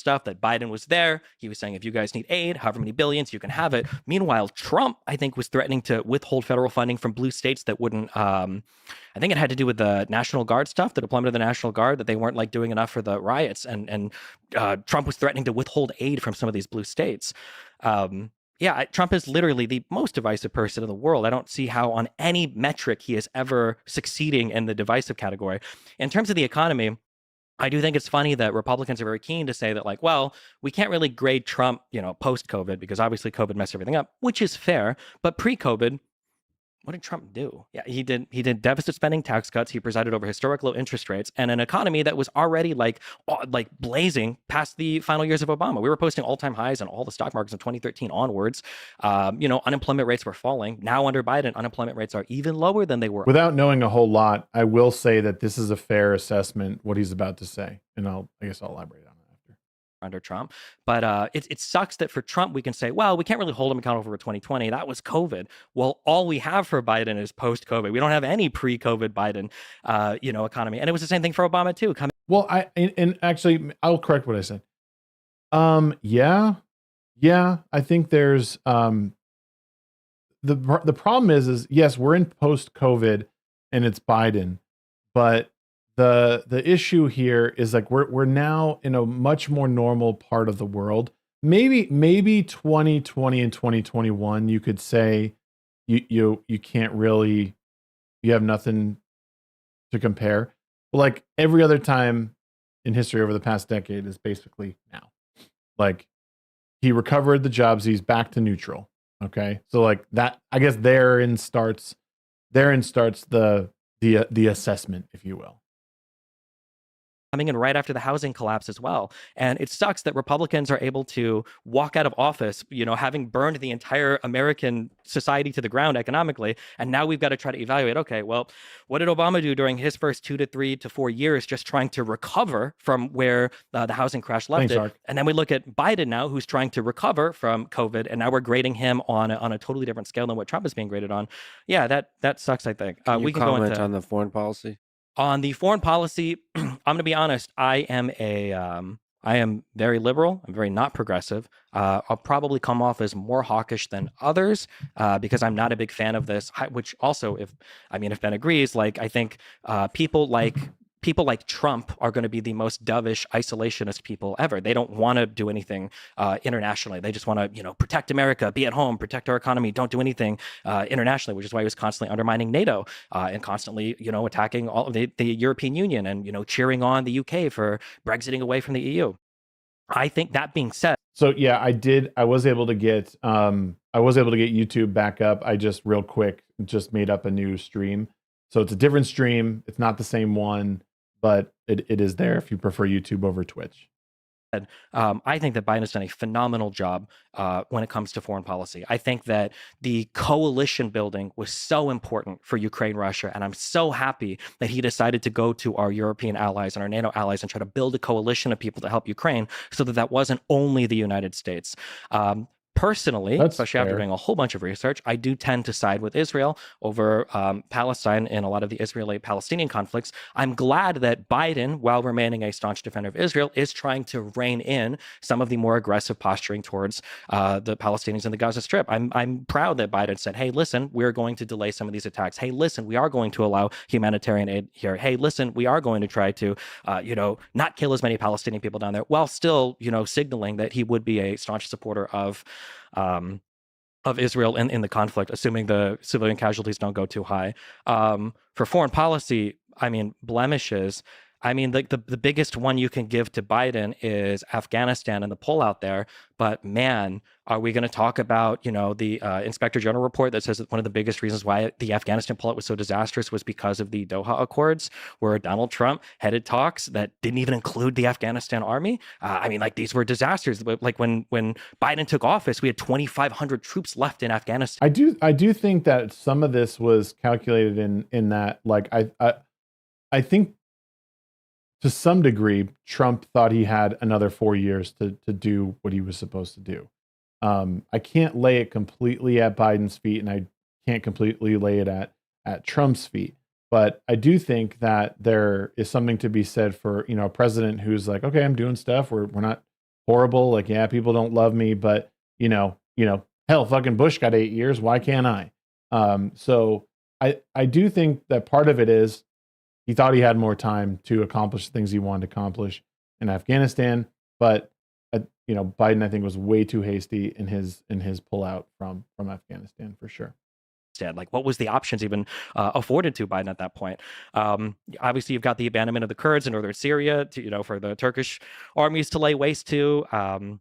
stuff that Biden was there. He was saying, if you guys need aid, however many billions, you can have it. Meanwhile, Trump, I think, was threatening to withhold federal funding from blue states that wouldn't, I think it had to do with the National Guard stuff, the deployment of the National Guard, that they weren't like doing enough for the riots. And Trump was threatening to withhold aid from some of these blue states. Trump is literally the most divisive person in the world. I don't see how on any metric he is ever succeeding in the divisive category. In terms of the economy, I do think it's funny that Republicans are very keen to say that, like, well, we can't really grade Trump, post-COVID, because obviously COVID messed everything up, which is fair. But pre-COVID, what did Trump do? Yeah, he did deficit spending, tax cuts. He presided over historic low interest rates and an economy that was already like blazing past the final years of Obama. We were posting all-time highs on all the stock markets in 2013 onwards. Unemployment rates were falling. Now under Biden, unemployment rates are even lower than they were. Without knowing a whole lot, I will say that this is a fair assessment, what he's about to say. And I guess I'll elaborate on it after. Under Trump. But it sucks that for Trump, we can say, well, we can't really hold him accountable for 2020. That was COVID. Well, all we have for Biden is post-COVID. We don't have any pre-COVID Biden, economy. And it was the same thing for Obama too. Well, actually, I'll correct what I said. Yeah. I think there's, the problem is yes, we're in post-COVID and it's Biden, but the issue here is like we're now in a much more normal part of the world. Maybe 2020 and 2021, you could say you can't really, you have nothing to compare. But like every other time in history over the past decade is basically now. Like he recovered the jobs, he's back to neutral. Okay, so like that, I guess therein starts the assessment, if you will. Coming in right after the housing collapse as well. And it sucks that Republicans are able to walk out of office, having burned the entire American society to the ground economically. And now we've got to try to evaluate, okay, well, what did Obama do during his first 2 to 3 to 4 years, just trying to recover from where the housing crash left it? Ark. And then we look at Biden now, who's trying to recover from COVID. And now we're grading him on a totally different scale than what Trump is being graded on. Yeah, that sucks, I think. We can comment on the foreign policy. On the foreign policy, I'm going to be honest. I am very liberal. I'm very not progressive. I'll probably come off as more hawkish than others because I'm not a big fan of this. Which also, if Ben agrees, like I think people like Trump are going to be the most dovish isolationist people ever. They don't want to do anything internationally. They just want to, protect America, be at home, protect our economy, don't do anything internationally, which is why he was constantly undermining NATO and constantly, attacking all of the European Union and, cheering on the UK for Brexiting away from the EU. I think that being said. So yeah, I was able to get YouTube back up. I just real quick just made up a new stream. So it's a different stream. It's not the same one, but it is there if you prefer YouTube over Twitch. I think that Biden has done a phenomenal job when it comes to foreign policy. I think that the coalition building was so important for Ukraine, Russia, and I'm so happy that he decided to go to our European allies and our NATO allies and try to build a coalition of people to help Ukraine so that wasn't only the United States. Personally, especially after doing a whole bunch of research, I do tend to side with Israel over Palestine in a lot of the Israeli-Palestinian conflicts. I'm glad that Biden, while remaining a staunch defender of Israel, is trying to rein in some of the more aggressive posturing towards the Palestinians in the Gaza Strip. I'm proud that Biden said, hey, listen, we're going to delay some of these attacks. Hey, listen, we are going to allow humanitarian aid here. Hey, listen, we are going to try to, not kill as many Palestinian people down there, while still, signaling that he would be a staunch supporter of Israel in the conflict, assuming the civilian casualties don't go too high. For foreign policy, blemishes. The biggest one you can give to Biden is Afghanistan and the pullout there. But man, are we going to talk about, the Inspector General report that says that one of the biggest reasons why the Afghanistan pullout was so disastrous was because of the Doha Accords, where Donald Trump headed talks that didn't even include the Afghanistan army. These were disasters. Like when Biden took office, we had 2,500 troops left in Afghanistan. I do think that some of this was calculated in that, like, I think to some degree, Trump thought he had another 4 years to do what he was supposed to do. I can't lay it completely at Biden's feet, and I can't completely lay it at Trump's feet. But I do think that there is something to be said for, a president who's like, okay, I'm doing stuff. We're not horrible. Like, yeah, people don't love me, but hell, fucking Bush got 8 years. Why can't I? So I do think that part of it is he thought he had more time to accomplish the things he wanted to accomplish in Afghanistan, but Biden, I think, was way too hasty in his pullout from Afghanistan for sure. Like, what was the options even afforded to Biden at that point? Obviously, you've got the abandonment of the Kurds in northern Syria, for the Turkish armies to lay waste to. You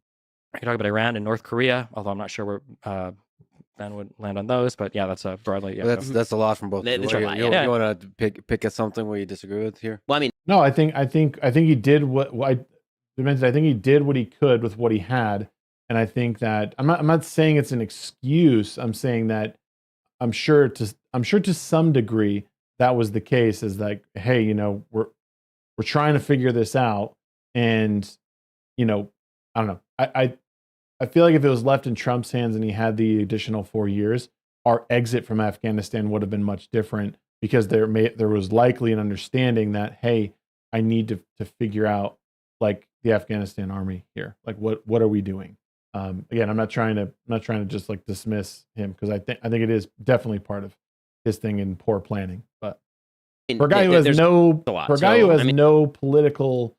talk about Iran and North Korea, although I'm not sure where Ben would land on those. But yeah, that's broadly. Yeah, well, that's a lot from both. You want to pick at something where you disagree with here? Well, I mean, no, I think he did what I think he did what he could with what he had, and I think that I'm not saying it's an excuse. I'm saying that I'm sure to some degree that was the case. Is like, hey, we're trying to figure this out, and I don't know. I feel like if it was left in Trump's hands and he had the additional 4 years, our exit from Afghanistan would have been much different, because there was likely an understanding that, hey, I need to figure out like the Afghanistan army here. Like, what are we doing? Again, I'm not trying to just like dismiss him, because I think it is definitely part of his thing in poor planning. But for a guy who has no political,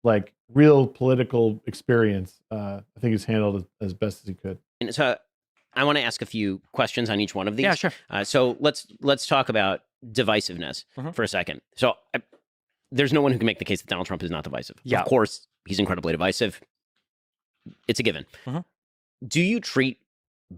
like real political experience, I think he's handled it as best as he could. And so I want to ask a few questions on each one of these. Yeah, sure. So let's talk about divisiveness for a second. So there's no one who can make the case that Donald Trump is not divisive. Yeah. Of course, he's incredibly divisive. It's a given. Do you treat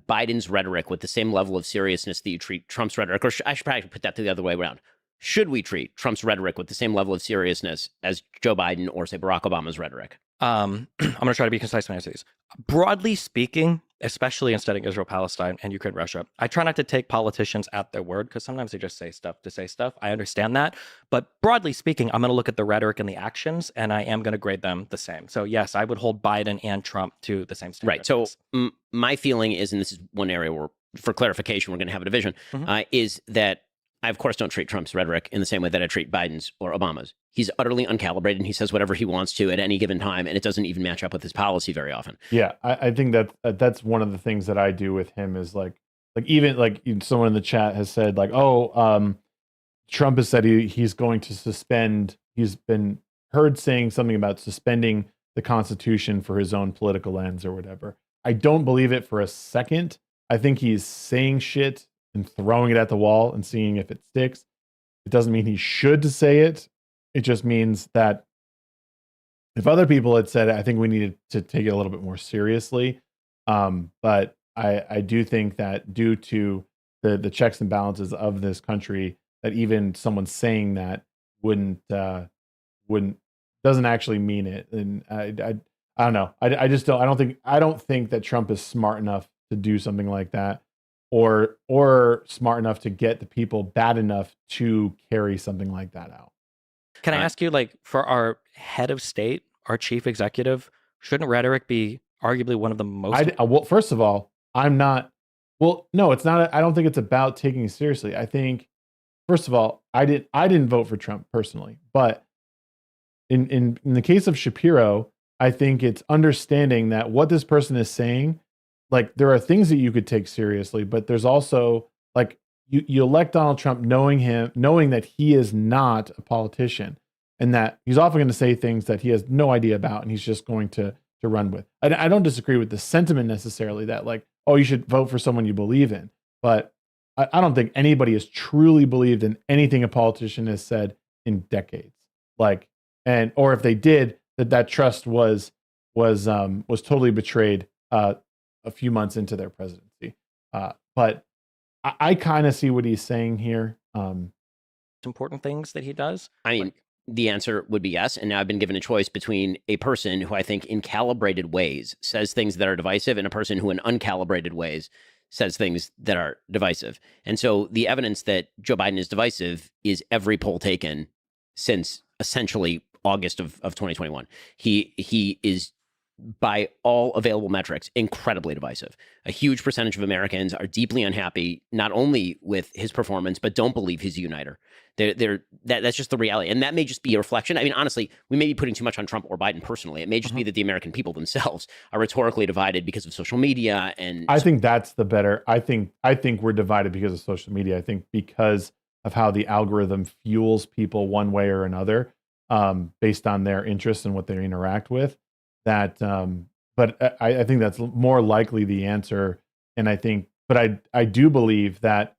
Biden's rhetoric with the same level of seriousness that you treat Trump's rhetoric? Or I should probably put that the other way around. Should we treat Trump's rhetoric with the same level of seriousness as Joe Biden or, say, Barack Obama's rhetoric? I'm going to try to be concise when I say these. Broadly speaking, especially in studying Israel, Palestine, and Ukraine, Russia, I try not to take politicians at their word, because sometimes they just say stuff to say stuff. I understand that. But broadly speaking, I'm going to look at the rhetoric and the actions, and I am going to grade them the same. So yes, I would hold Biden and Trump to the same standard. Right. So my feeling is, and this is one area where, for clarification, we're going to have a division, is that I, of course, don't treat Trump's rhetoric in the same way that I treat Biden's or Obama's. He's utterly uncalibrated, and he says whatever he wants to at any given time, and it doesn't even match up with his policy very often. Yeah, I think that's one of the things that I do with him is like even like someone in the chat has said like, Trump has said he's going to suspend. He's been heard saying something about suspending the Constitution for his own political ends or whatever. I don't believe it for a second. I think he's saying shit and throwing it at the wall and seeing if it sticks. It doesn't mean he should say it. It just means that if other people had said it, I think we needed to take it a little bit more seriously. But I do think that due to the checks and balances of this country, that even someone saying that doesn't actually mean it. And I don't know. I don't think that Trump is smart enough to do something like that, or smart enough to get the people bad enough to carry something like that out. Can I ask you, like, for our head of state, our chief executive, shouldn't rhetoric be arguably one of the most? Well, first of all, I'm not. Well, no, it's not. I don't think it's about taking it seriously. I think, first of all, I didn't vote for Trump personally, but in the case of Shapiro, I think it's understanding that what this person is saying, like, there are things that you could take seriously, but there's also like you elect Donald Trump knowing that he is not a politician, and that he's often going to say things that he has no idea about, and he's just going to run with. I don't disagree with the sentiment necessarily that like, oh, you should vote for someone you believe in, but I don't think anybody has truly believed in anything a politician has said in decades. Like, or if they did, that trust was totally betrayed a few months into their presidency. But I kind of see what he's saying here. Important things that he does. I mean, the answer would be yes. And now I've been given a choice between a person who I think in calibrated ways says things that are divisive and a person who in uncalibrated ways says things that are divisive. And so the evidence that Joe Biden is divisive is every poll taken since essentially August of 2021. He is by all available metrics, incredibly divisive. A huge percentage of Americans are deeply unhappy, not only with his performance, but don't believe he's a uniter. That's just the reality. And that may just be a reflection. I mean, honestly, we may be putting too much on Trump or Biden personally. It may just be that the American people themselves are rhetorically divided because of social media. And I think that's the better. I think we're divided because of social media. I think because of how the algorithm fuels people one way or another, based on their interests and what they interact with. But I think that's more likely the answer. And I do believe that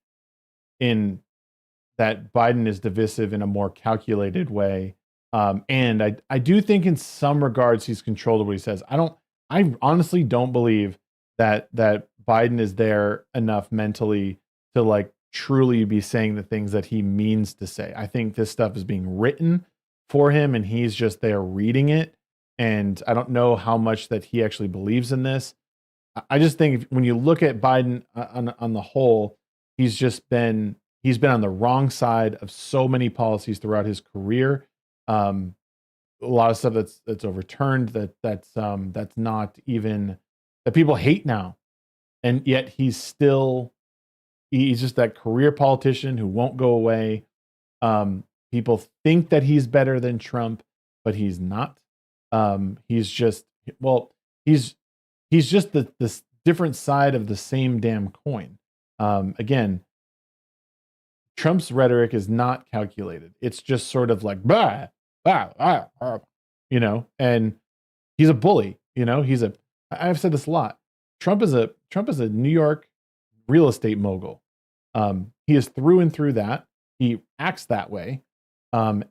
that Biden is divisive in a more calculated way. And I do think in some regards he's controlled what he says. I honestly don't believe that Biden is there enough mentally to like truly be saying the things that he means to say. I think this stuff is being written for him and he's just there reading it. And I don't know how much that he actually believes in this. I just think when you look at Biden on the whole, he's been on the wrong side of so many policies throughout his career. A lot of stuff that's overturned, that's not even, that people hate now, and yet he's just that career politician who won't go away. People think that he's better than Trump, but he's not. He's just the different side of the same damn coin. Again, Trump's rhetoric is not calculated. It's just sort of like, bah, bah, ah, ah, and he's a bully, I've said this a lot. Trump is a New York real estate mogul. He is through and through that. He acts that way. But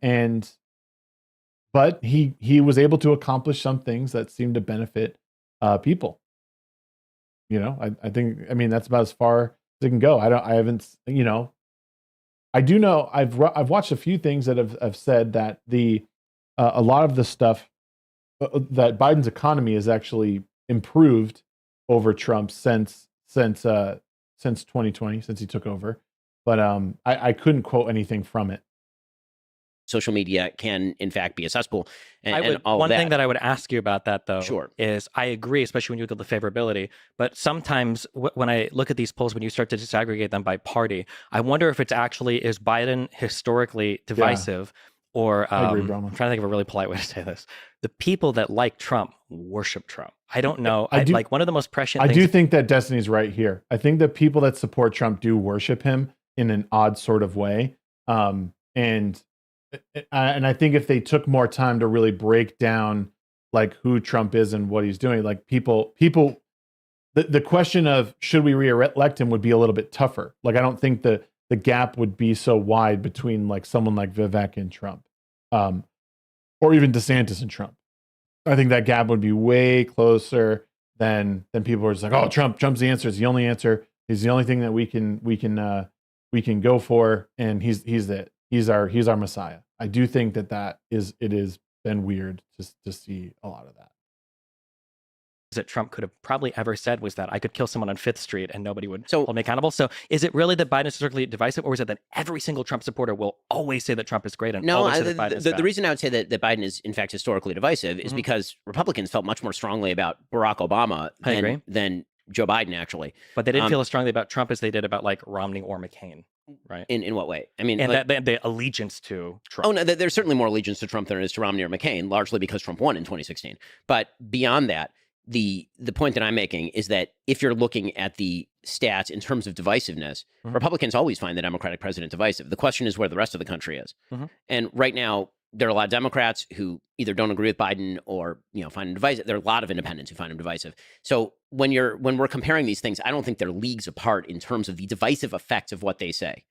he was able to accomplish some things that seem to benefit people. I think that's about as far as it can go. I do know I've watched a few things that have said that a lot of the stuff that Biden's economy has actually improved over Trump since 2020, since he took over. But I couldn't quote anything from it. Social media can, in fact, be a cesspool. One thing that I would ask you about that, though, sure, is I agree, especially when you look at the favorability. But sometimes when I look at these polls, when you start to disaggregate them by party, I wonder if it's actually, is Biden historically divisive? Yeah. Or I agree, Brahma. I'm trying to think of a really polite way to say this. The people that like Trump worship Trump. I don't know. Like one of the most prescient things. I do think that Destiny's right here. I think that people that support Trump do worship him in an odd sort of way. And I think if they took more time to really break down like who Trump is and what he's doing, like people, the question of should we re-elect him would be a little bit tougher. Like I don't think the gap would be so wide between like someone like Vivek and Trump, or even DeSantis and Trump. I think that gap would be way closer than people are just like, oh, Trump's the answer. It's the only answer. He's the only thing that we can go for, and he's it. He's our Messiah. I do think that it has been weird to see a lot of that. That Trump could have probably ever said was that I could kill someone on 5th Street and nobody would hold me accountable. So is it really that Biden is historically divisive, or is it that every single Trump supporter will always say that Trump is great and always say that Biden is bad? The reason I would say that Biden is in fact historically divisive is because Republicans felt much more strongly about Barack Obama than Joe Biden, actually. But they didn't feel as strongly about Trump as they did about like Romney or McCain. Right. In what way? I mean, and like, the allegiance to Trump. Oh, no, there's certainly more allegiance to Trump than there is to Romney or McCain, largely because Trump won in 2016. But beyond that, the point that I'm making is that if you're looking at the stats in terms of divisiveness, Republicans always find the Democratic president divisive. The question is where the rest of the country is. And right now, there are a lot of Democrats who either don't agree with Biden or find him divisive. There are a lot of independents who find him divisive. So when we're comparing these things, I don't think they're leagues apart in terms of the divisive effects of what they say.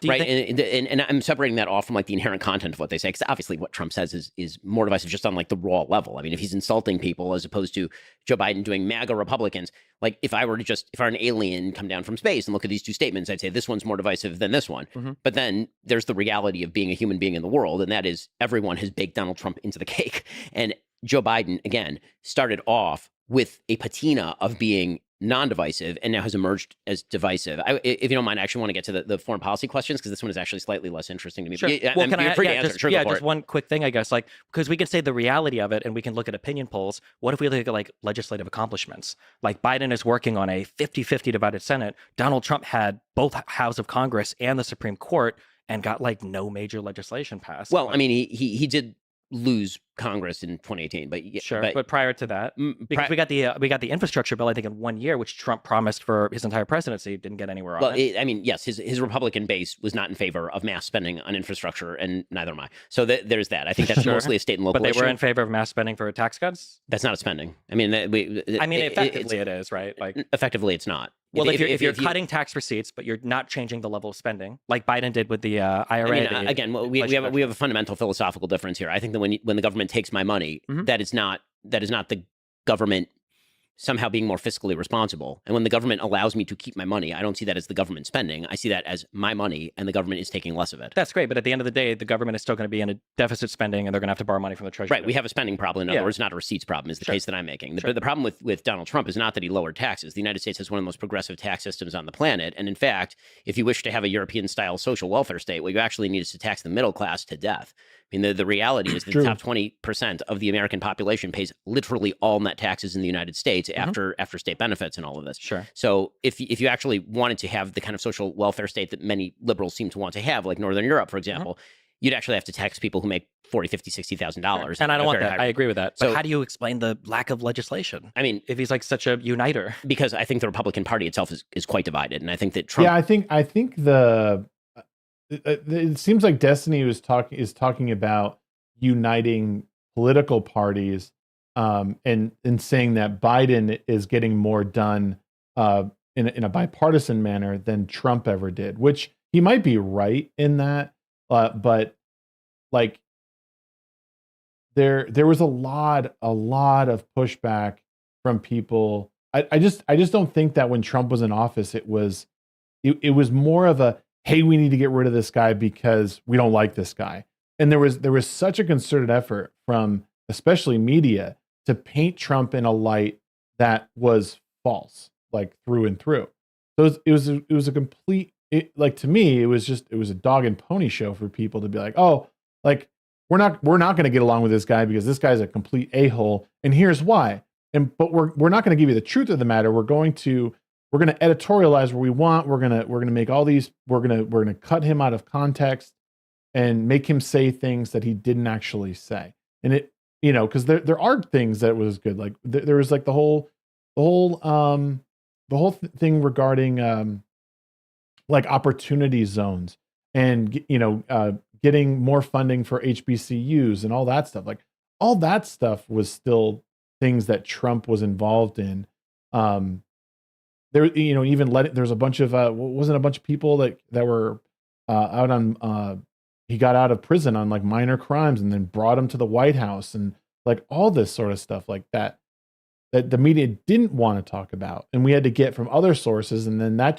Right. And I'm separating that off from like the inherent content of what they say, because obviously what Trump says is more divisive just on like the raw level. I mean, if he's insulting people as opposed to Joe Biden doing MAGA Republicans, like if I were an alien come down from space and look at these two statements, I'd say this one's more divisive than this one. But then there's the reality of being a human being in the world. And that is everyone has baked Donald Trump into the cake. And Joe Biden, again, started off with a patina of being non-divisive and now has emerged as divisive. If you don't mind, I actually want to get to the foreign policy questions because this one is actually slightly less interesting to me. Sure. Well, can I? Just one quick thing, I guess, like, because we can say the reality of it and we can look at opinion polls. What if we look at like legislative accomplishments? Like Biden is working on a 50-50 divided Senate. Donald Trump had both houses of Congress and the Supreme Court and got like no major legislation passed. Well, I mean, he did lose Congress in 2018, but sure. But prior to that, because we got the infrastructure bill, I think, in 1 year, which Trump promised for his entire presidency, didn't get anywhere on it. I mean, yes, his Republican base was not in favor of mass spending on infrastructure, and neither am I. So there's that. I think that's mostly a state and local issue. But they were in favor of mass spending for tax cuts? That's not a spending. I mean, effectively it is, right? Like effectively, it's not. Well, if you're cutting tax receipts, but you're not changing the level of spending, like Biden did with the IRA. I mean, again, we have a fundamental philosophical difference here. I think that when the government takes my money, that is not the government somehow being more fiscally responsible. And when the government allows me to keep my money, I don't see that as the government spending. I see that as my money, and the government is taking less of it. That's great, but at the end of the day, the government is still going to be in a deficit spending, and they're going to have to borrow money from the Treasury. Right, we have a spending problem. In other words, not a receipts problem, is the case that I'm making. The problem with Donald Trump is not that he lowered taxes. The United States has one of the most progressive tax systems on the planet. And in fact, if you wish to have a European-style social welfare state, what you actually need is to tax the middle class to death. I mean, the reality is that the top 20% of the American population pays literally all net taxes in the United States after state benefits and all of this. Sure. So if you actually wanted to have the kind of social welfare state that many liberals seem to want to have, like Northern Europe, for example, you'd actually have to tax people who make $40,000, $50,000, $60,000. And I don't want that. I agree with that. So, but how do you explain the lack of legislation? I mean, if he's like such a uniter, because I think the Republican Party itself is quite divided, and I think that Trump. Yeah, I think it seems like Destiny is talking about uniting political parties, and saying that Biden is getting more done in a bipartisan manner than Trump ever did, which he might be right in that, but like there was a lot of pushback from people. I just don't think that when Trump was in office, it was more of a, hey, we need to get rid of this guy because we don't like this guy. And there was such a concerted effort from especially media to paint Trump in a light that was false, like through and through. So it was a complete, like, to me, it was a dog and pony show for people to be like, oh, like we're not going to get along with this guy because this guy's a complete a-hole, and here's why. But we're not going to give you the truth of the matter. We're going to editorialize where we want. We're going to make all these. We're going to cut him out of context and make him say things that he didn't actually say. And it, because there are things that was good. Like there was like the whole thing regarding like opportunity zones and getting more funding for HBCUs and all that stuff. Like all that stuff was still things that Trump was involved in. There, even there's a bunch of wasn't a bunch of people that were out on he got out of prison on like minor crimes and then brought him to the White House and like all this sort of stuff like that the media didn't want to talk about, and we had to get from other sources. And then that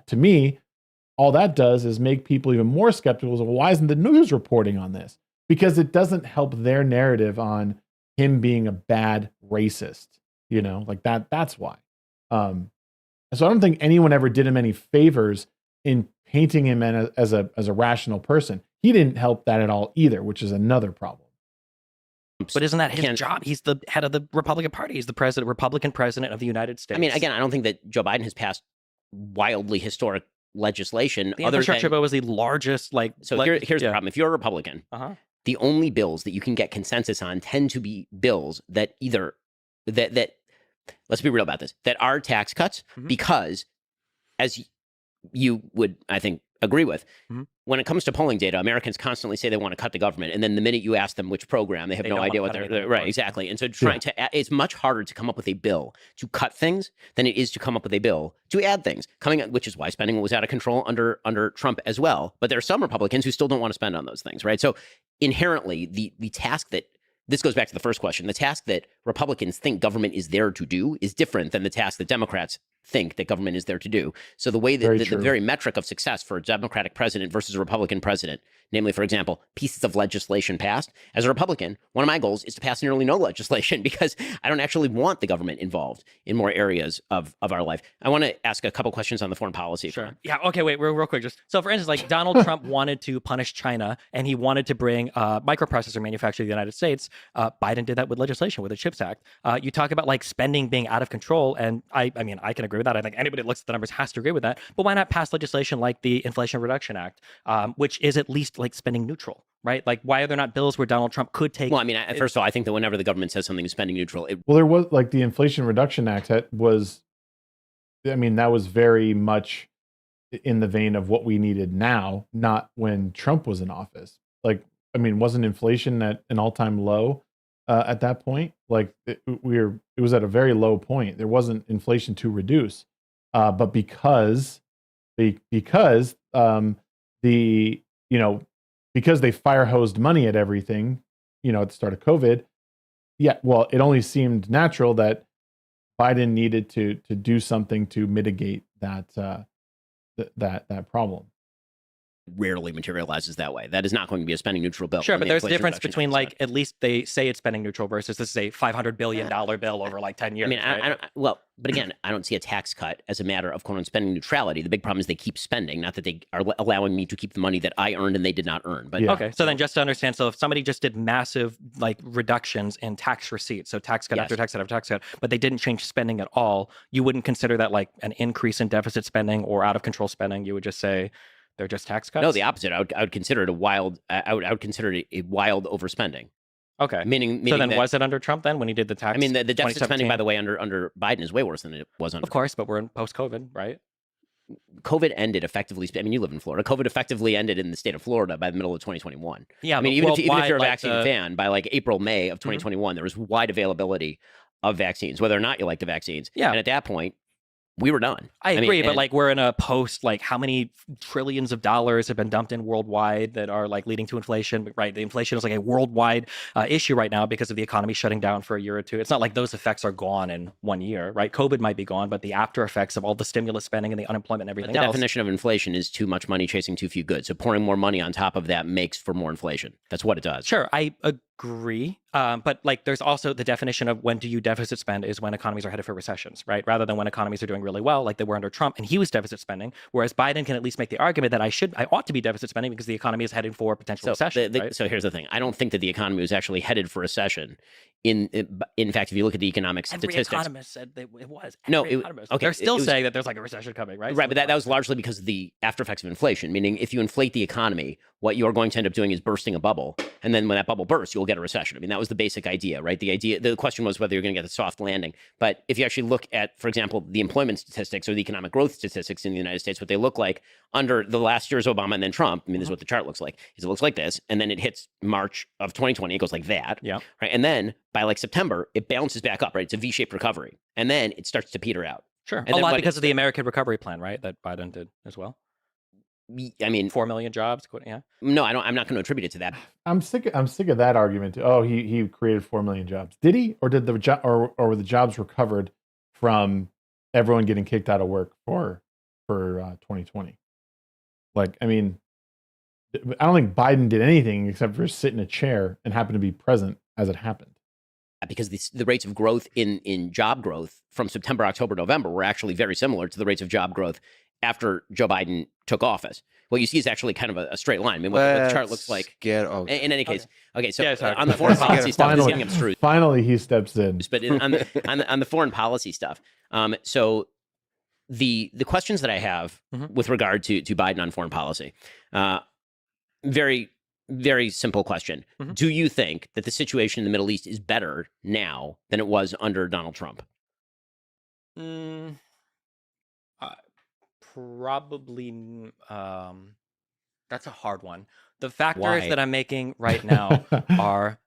to me, all that does is make people even more skeptical. So why isn't the news reporting on this? Because it doesn't help their narrative on him being a bad racist, like that's why. So I don't think anyone ever did him any favors in painting him as a rational person. He didn't help that at all either, which is another problem. But isn't that his job? He's the head of the Republican Party. He's the Republican president of the United States. I mean, again, I don't think that Joe Biden has passed wildly historic legislation. The infrastructure bill was the largest. Here's the problem: if you're a Republican, the only bills that you can get consensus on tend to be bills that either that let's be real about this, that are tax cuts, because as you would, I think, agree with, when it comes to polling data, Americans constantly say they want to cut the government, and then the minute you ask them which program, they have no idea what they're right. Exactly. And so it's much harder to come up with a bill to cut things than it is to come up with a bill to add things, which is why spending was out of control under Trump as well. But there are some Republicans who still don't want to spend on those things, right? So inherently, the task that this goes back to the first question. The task that Republicans think government is there to do is different than the task that Democrats think that government is there to do. So the way that the very metric of success for a Democratic president versus a Republican president, namely, for example, pieces of legislation passed. As a Republican, one of my goals is to pass nearly no legislation because I don't actually want the government involved in more areas of our life. I want to ask a couple questions on the foreign policy. Sure. Yeah. Okay. Wait. Real quick. Just so, for instance, like Donald Trump wanted to punish China, and he wanted to bring microprocessor manufacture to the United States. Biden did that with legislation, with the CHIPS Act. You talk about like spending being out of control, and I mean, I can agree with that. I think anybody that looks at the numbers has to agree with that. But why not pass legislation like the Inflation Reduction Act, which is at least like spending neutral, right? Like, why are there not bills where Donald Trump could take? Well, I mean, first of all, I think that whenever the government says something is spending neutral, well, there was like the Inflation Reduction Act was, I mean, that was very much in the vein of what we needed now, not when Trump was in office. Like, I mean, wasn't inflation at an all-time low at that point? Like, it was at a very low point. There wasn't inflation to reduce, but because because they fire hosed money at everything, at the start of COVID. Yeah, well, it only seemed natural that Biden needed to do something to mitigate that that problem. Rarely materializes that way. That is not going to be a spending neutral bill. Sure, but there's a difference between like at least they say it's spending neutral versus this is a $500 billion bill over like 10 years. I mean, right? But again, I don't see a tax cut as a matter of quote spending neutrality. The big problem is they keep spending, not that they are allowing me to keep the money that I earned and they did not earn. But okay, so then just to understand, so if somebody just did massive like reductions in tax receipts, so tax cut after tax cut after tax cut, but they didn't change spending at all, you wouldn't consider that like an increase in deficit spending or out of control spending. You would just say they're just tax cuts? No, the opposite. I would consider it a wild. I would consider it a wild overspending. Okay. Meaning so then that, was it under Trump then when he did the tax? I mean, the deficit spending, by the way, under Biden is way worse than it was under. Of course, but we're in post-COVID, right? COVID ended effectively. I mean, you live in Florida. COVID effectively ended in the state of Florida by the middle of 2021. Yeah. I mean, even if you're a vaccine fan, by like April, May of 2021, there was wide availability of vaccines, whether or not you like the vaccines. Yeah. And at that point, we were done. I agree, but like we're in a post, like how many trillions of dollars have been dumped in worldwide that are like leading to inflation, right? The inflation is like a worldwide issue right now because of the economy shutting down for a year or two. It's not like those effects are gone in 1 year, right? COVID might be gone, but the after effects of all the stimulus spending and the unemployment and everything else. The definition of inflation is too much money chasing too few goods. So pouring more money on top of that makes for more inflation. That's what it does. Sure, I agree. But like there's also the definition of when do you deficit spend is when economies are headed for recessions, right? Rather than when economies are doing really well, like they were under Trump and he was deficit spending, whereas Biden can at least make the argument that I ought to be deficit spending because the economy is heading for potential recession. Right? So here's the thing. I don't think that the economy was actually headed for recession. In fact, if you look at the economic statistics. Every economist said that it was. Okay. They're still saying that there's like a recession coming, right? Right, but that was largely because of the after effects of inflation, meaning if you inflate the economy, what you're going to end up doing is bursting a bubble. And then when that bubble bursts, you'll get a recession. I mean, that was the basic idea, right? The question was whether you're going to get a soft landing. But if you actually look at, for example, the employment statistics or the economic growth statistics in the United States, what they look like under the last year's Obama and then Trump, I mean, this is what the chart looks like, is it looks like this. And then it hits March of 2020, it goes like that. Yeah. Right. And then by like September, it bounces back up, right? It's a V-shaped recovery. And then it starts to peter out. Sure. A lot because of the American Recovery Plan, right? That Biden did as well. I mean, 4 million jobs. Yeah. No, I'm not going to attribute it to that. I'm sick of that argument. Oh, he created 4 million jobs. Did he, or did or were the jobs recovered from everyone getting kicked out of work for 2020? Like, I mean, I don't think Biden did anything except for sit in a chair and happen to be present as it happened. Because the rates of growth in job growth from September, October, November were actually very similar to the rates of job growth after Joe Biden took office. What you see is actually kind of a straight line. I mean, what the chart looks like. In any case, okay. So on the foreign policy stuff, this is getting abstruse. Finally, he steps in. But on the foreign policy stuff, so the questions that I have with regard to Biden on foreign policy, very, very simple question. Do you think that the situation in the Middle East is better now than it was under Donald Trump? Probably. That's a hard one. The factors that I'm making right now are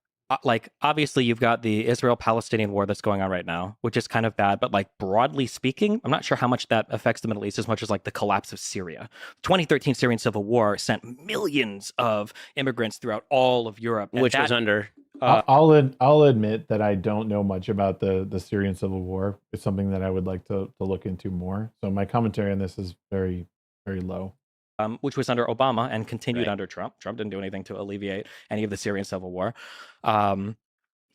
like, obviously you've got the Israel-Palestinian war that's going on right now, which is kind of bad, but like broadly speaking, I'm not sure how much that affects the Middle East as much as like the collapse of Syria. 2013 Syrian civil war sent millions of immigrants throughout all of Europe. Which was under I'll admit that I don't know much about the Syrian civil war. It's something that I would like to look into more. So my commentary on this is very, very low. Which was under Obama and continued Right. under Trump. Trump didn't do anything to alleviate any of the Syrian civil war. Why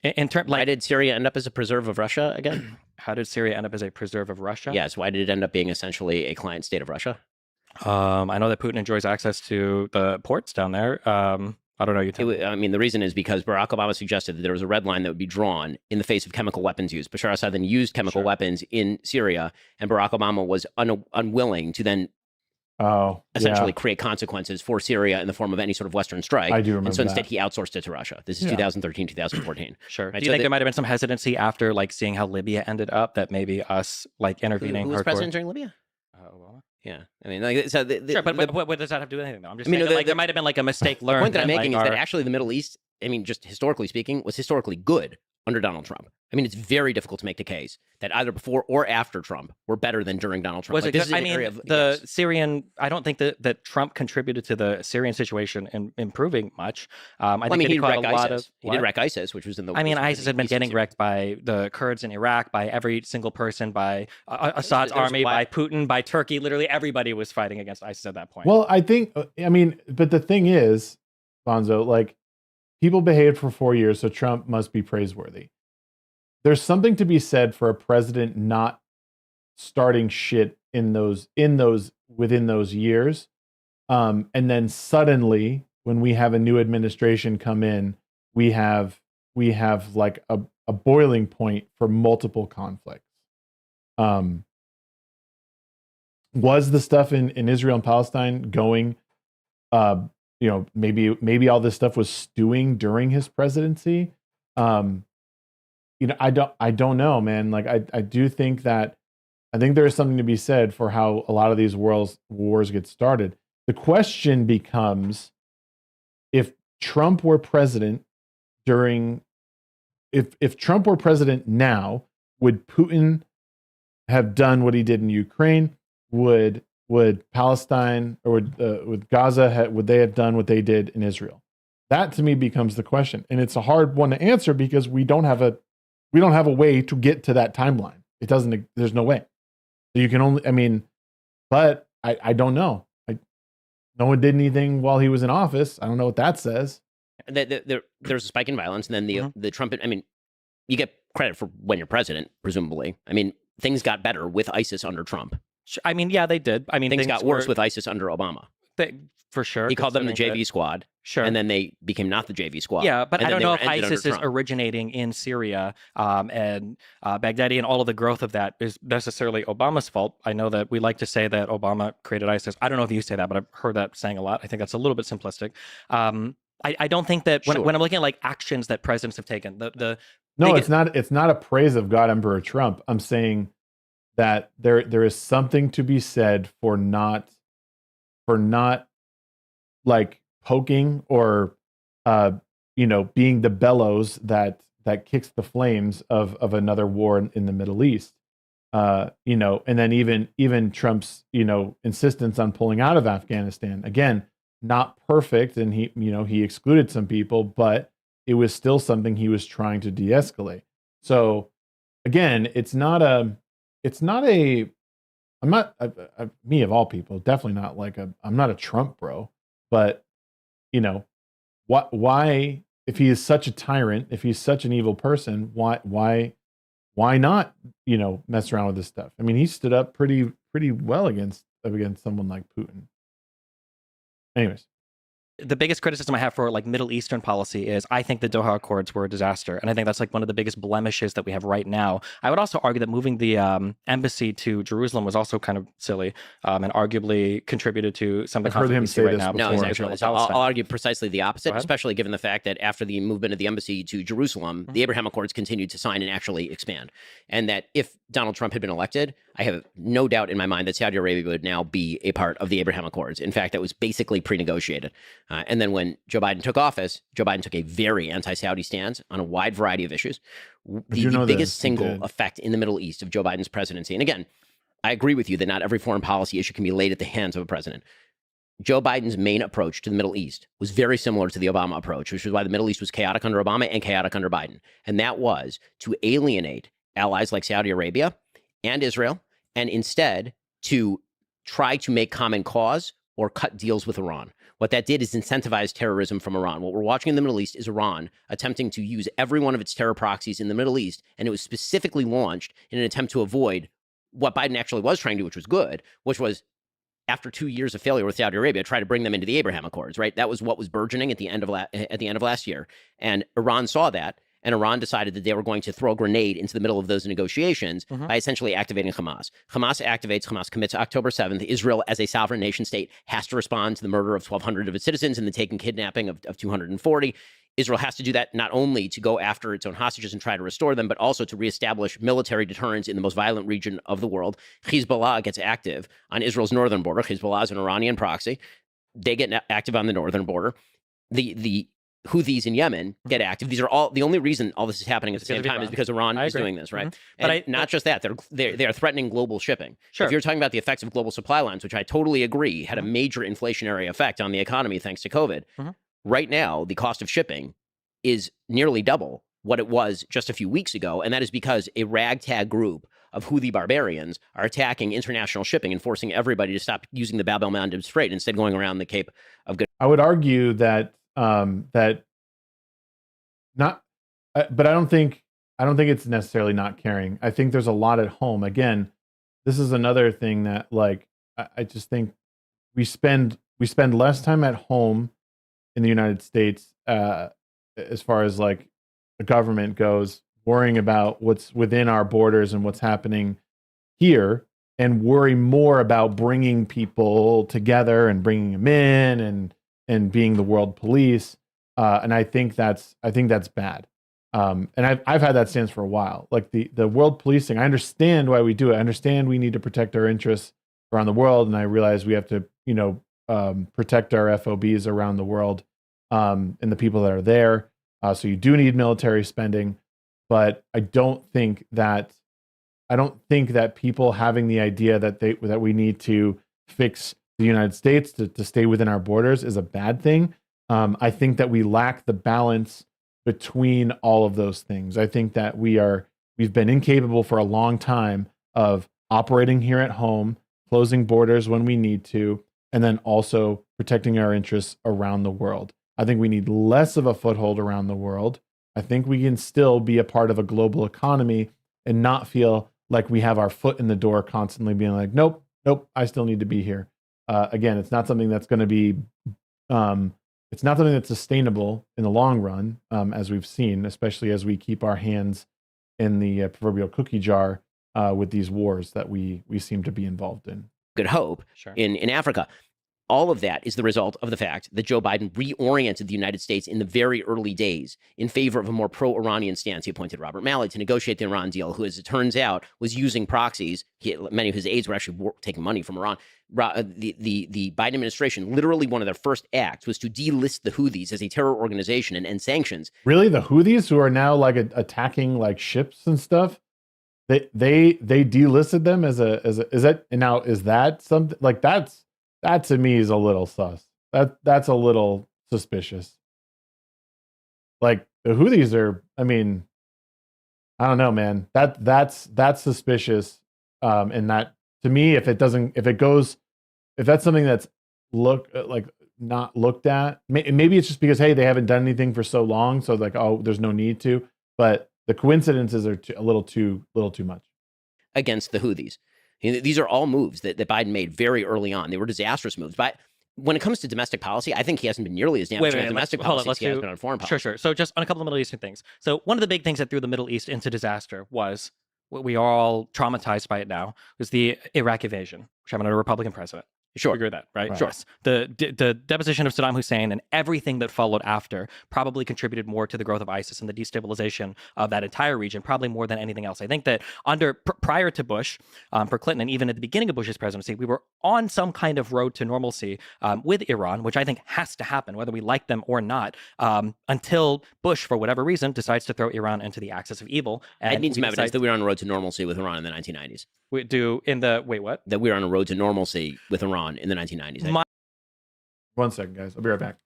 did Syria end up as a preserve of Russia again? How did Syria end up as a preserve of Russia? Yes. Why did it end up being essentially a client state of Russia? I know that Putin enjoys access to the ports down there. I don't know. The reason is because Barack Obama suggested that there was a red line that would be drawn in the face of chemical weapons use. Bashar Assad then used chemical weapons in Syria, and Barack Obama was unwilling to then essentially create consequences for Syria in the form of any sort of Western strike. I do remember And so instead he outsourced it to Russia. This is 2013, 2014. Sure. Right? Do you think there might have been some hesitancy after seeing how Libya ended up that maybe us intervening? Who was president during Libya? Obama. Yeah, Sure, but what does that have to do with anything? Though? I'm just saying, there might have been a mistake learned. The point that I'm making is that actually the Middle East, just historically speaking, was historically good under Donald Trump. It's very difficult to make the case that either before or after Trump were better than during Donald Trump. Syrian, I don't think that Trump contributed to the Syrian situation in improving much. I think he did wreck ISIS, which was in the. ISIS had been getting wrecked by the Kurds in Iraq, by every single person, by Assad's army, by Putin, by Turkey. Literally everybody was fighting against ISIS at that point. Well, I think, but the thing is, Bonzo, people behaved for 4 years, so Trump must be praiseworthy. There's something to be said for a president not starting shit within those years, and then suddenly, when we have a new administration come in, we have a boiling point for multiple conflicts. Was the stuff in Israel and Palestine going? Maybe all this stuff was stewing during his presidency. I don't know, man. I do think that I think there is something to be said for how a lot of these wars get started. The question becomes, if Trump were president if Trump were president now, would Putin have done what he did in Ukraine? Would Palestine or would Gaza would they have done what they did in Israel? That to me becomes the question, and it's a hard one to answer because we don't have a way to get to that timeline. It doesn't. There's no way. You can only. But I don't know. No one did anything while he was in office. I don't know what that says. There's a spike in violence, and then the Trump. You get credit for when you're president, presumably. Things got better with ISIS under Trump. Yeah, they did. Things got worse with ISIS under Obama. For sure. He called them the JV squad. Sure. And then they became not the JV squad. Yeah, but I don't know if ISIS is originating in Syria and Baghdadi, and all of the growth of that is necessarily Obama's fault. I know that we like to say that Obama created ISIS. I don't know if you say that, but I've heard that saying a lot. I think that's a little bit simplistic. I don't think that when I'm looking at actions that presidents have taken, it's not a praise of God Emperor Trump. I'm saying that there is something to be said for not poking or being the bellows that kicks the flames of another war in the Middle East. And then even Trump's insistence on pulling out of Afghanistan, again, not perfect, and he excluded some people, but it was still something he was trying to de-escalate. So again, I'm not me of all people, definitely not I'm not a Trump bro, but why, if he is such a tyrant, if he's such an evil person, why not, mess around with this stuff? He stood up pretty well against someone like Putin. Anyways. The biggest criticism I have for Middle Eastern policy is I think the Doha Accords were a disaster, and I think that's one of the biggest blemishes that we have right now. I would also argue that moving the embassy to Jerusalem was also kind of silly, and arguably contributed to some of the conflict we see right now. No, exactly. I'll argue precisely the opposite, especially given the fact that after the movement of the embassy to Jerusalem, the Abraham Accords continued to sign and actually expand, and that if Donald Trump had been elected, I have no doubt in my mind that Saudi Arabia would now be a part of the Abraham Accords. In fact, that was basically pre-negotiated. And then when Joe Biden took office, Joe Biden took a very anti-Saudi stance on a wide variety of issues. The biggest single effect in the Middle East of Joe Biden's presidency, and again, I agree with you that not every foreign policy issue can be laid at the hands of a president. Joe Biden's main approach to the Middle East was very similar to the Obama approach, which is why the Middle East was chaotic under Obama and chaotic under Biden. And that was to alienate allies like Saudi Arabia and Israel, and instead to try to make common cause or cut deals with Iran. What that did is incentivize terrorism from Iran. What we're watching in the Middle East is Iran attempting to use every one of its terror proxies in the Middle East, and it was specifically launched in an attempt to avoid what Biden actually was trying to do, which was good, which was, after 2 years of failure with Saudi Arabia, try to bring them into the Abraham Accords, right? That was what was burgeoning at the end of last year. And Iran saw that, and Iran decided that they were going to throw a grenade into the middle of those negotiations by essentially activating Hamas. Hamas commits October 7th. Israel, as a sovereign nation state, has to respond to the murder of 1,200 of its citizens and the taken kidnapping of 240. Israel has to do that not only to go after its own hostages and try to restore them, but also to reestablish military deterrence in the most violent region of the world. Hezbollah gets active on Israel's northern border. Hezbollah is an Iranian proxy. They get active on the northern border. The Houthis in Yemen get active. These are all, the only reason all this is happening at the same time is because Iran is doing this, right? And not just that, they are threatening global shipping. Sure. If you're talking about the effects of global supply lines, which I totally agree had a major inflationary effect on the economy thanks to COVID, right now, the cost of shipping is nearly double what it was just a few weeks ago. And that is because a ragtag group of Houthi barbarians are attacking international shipping and forcing everybody to stop using the Bab el-Mandeb Strait, instead going around the Cape of Good. I would argue that but I don't think it's necessarily not caring. I think there's a lot at home. Again, this is another thing that, like, I just think we spend less time at home in the United States, as far as like the government goes, worrying about what's within our borders and what's happening here, and worry more about bringing people together and bringing them in and being the world police. And I think that's bad. And I've had that stance for a while. Like the world policing, I understand why we do it. I understand we need to protect our interests around the world, and I realize we have to, protect our FOBs around the world, and the people that are there. So you do need military spending, but I don't think that people having the idea that we need to fix the United States to stay within our borders is a bad thing. I think that we lack the balance between all of those things. I think that we've been incapable for a long time of operating here at home, closing borders when we need to, and then also protecting our interests around the world. I think we need less of a foothold around the world. I think we can still be a part of a global economy and not feel like we have our foot in the door, constantly being like, nope, I still need to be here. Again, it's not something that's going to be, it's not something that's sustainable in the long run, as we've seen, especially as we keep our hands in the proverbial cookie jar with these wars that we seem to be involved in. Good hope in Africa. All of that is the result of the fact that Joe Biden reoriented the United States in the very early days in favor of a more pro-Iranian stance. He appointed Robert Malley to negotiate the Iran deal, who, as it turns out, was using proxies. Many of his aides were actually taking money from Iran. The Biden administration, literally one of their first acts was to delist the Houthis as a terror organization and end sanctions. Really? The Houthis, who are now like attacking like ships and stuff? They delisted them is that something like that to me is a little sus. That's a little suspicious. Like the Houthis are, I mean, I don't know, man. That's suspicious. And that, to me, if that's something that's not looked at, maybe it's just because, hey, they haven't done anything for so long, so like, oh, there's no need to. But the coincidences are a little too much against the Houthis. These are all moves that Biden made very early on. They were disastrous moves. But when it comes to domestic policy, I think he hasn't been nearly as damaging on domestic policy as he has been on foreign policy. Sure. So just on a couple of Middle Eastern things. So one of the big things that threw the Middle East into disaster was, what we are all traumatized by it now, was the Iraq invasion, which happened under a Republican president. Sure. You agree with that, right? Sure. Yes. The deposition of Saddam Hussein and everything that followed after probably contributed more to the growth of ISIS and the destabilization of that entire region, probably more than anything else. I think that prior to Bush, for Clinton, and even at the beginning of Bush's presidency, we were on some kind of road to normalcy with Iran, which I think has to happen, whether we like them or not, until Bush, for whatever reason, decides to throw Iran into the axis of evil. I need some evidence that we were on a road to normalcy with Iran in the 1990s. We do in the, wait, what? That we were on a road to normalcy with Iran in the 1990s. 1 second, guys. I'll be right back.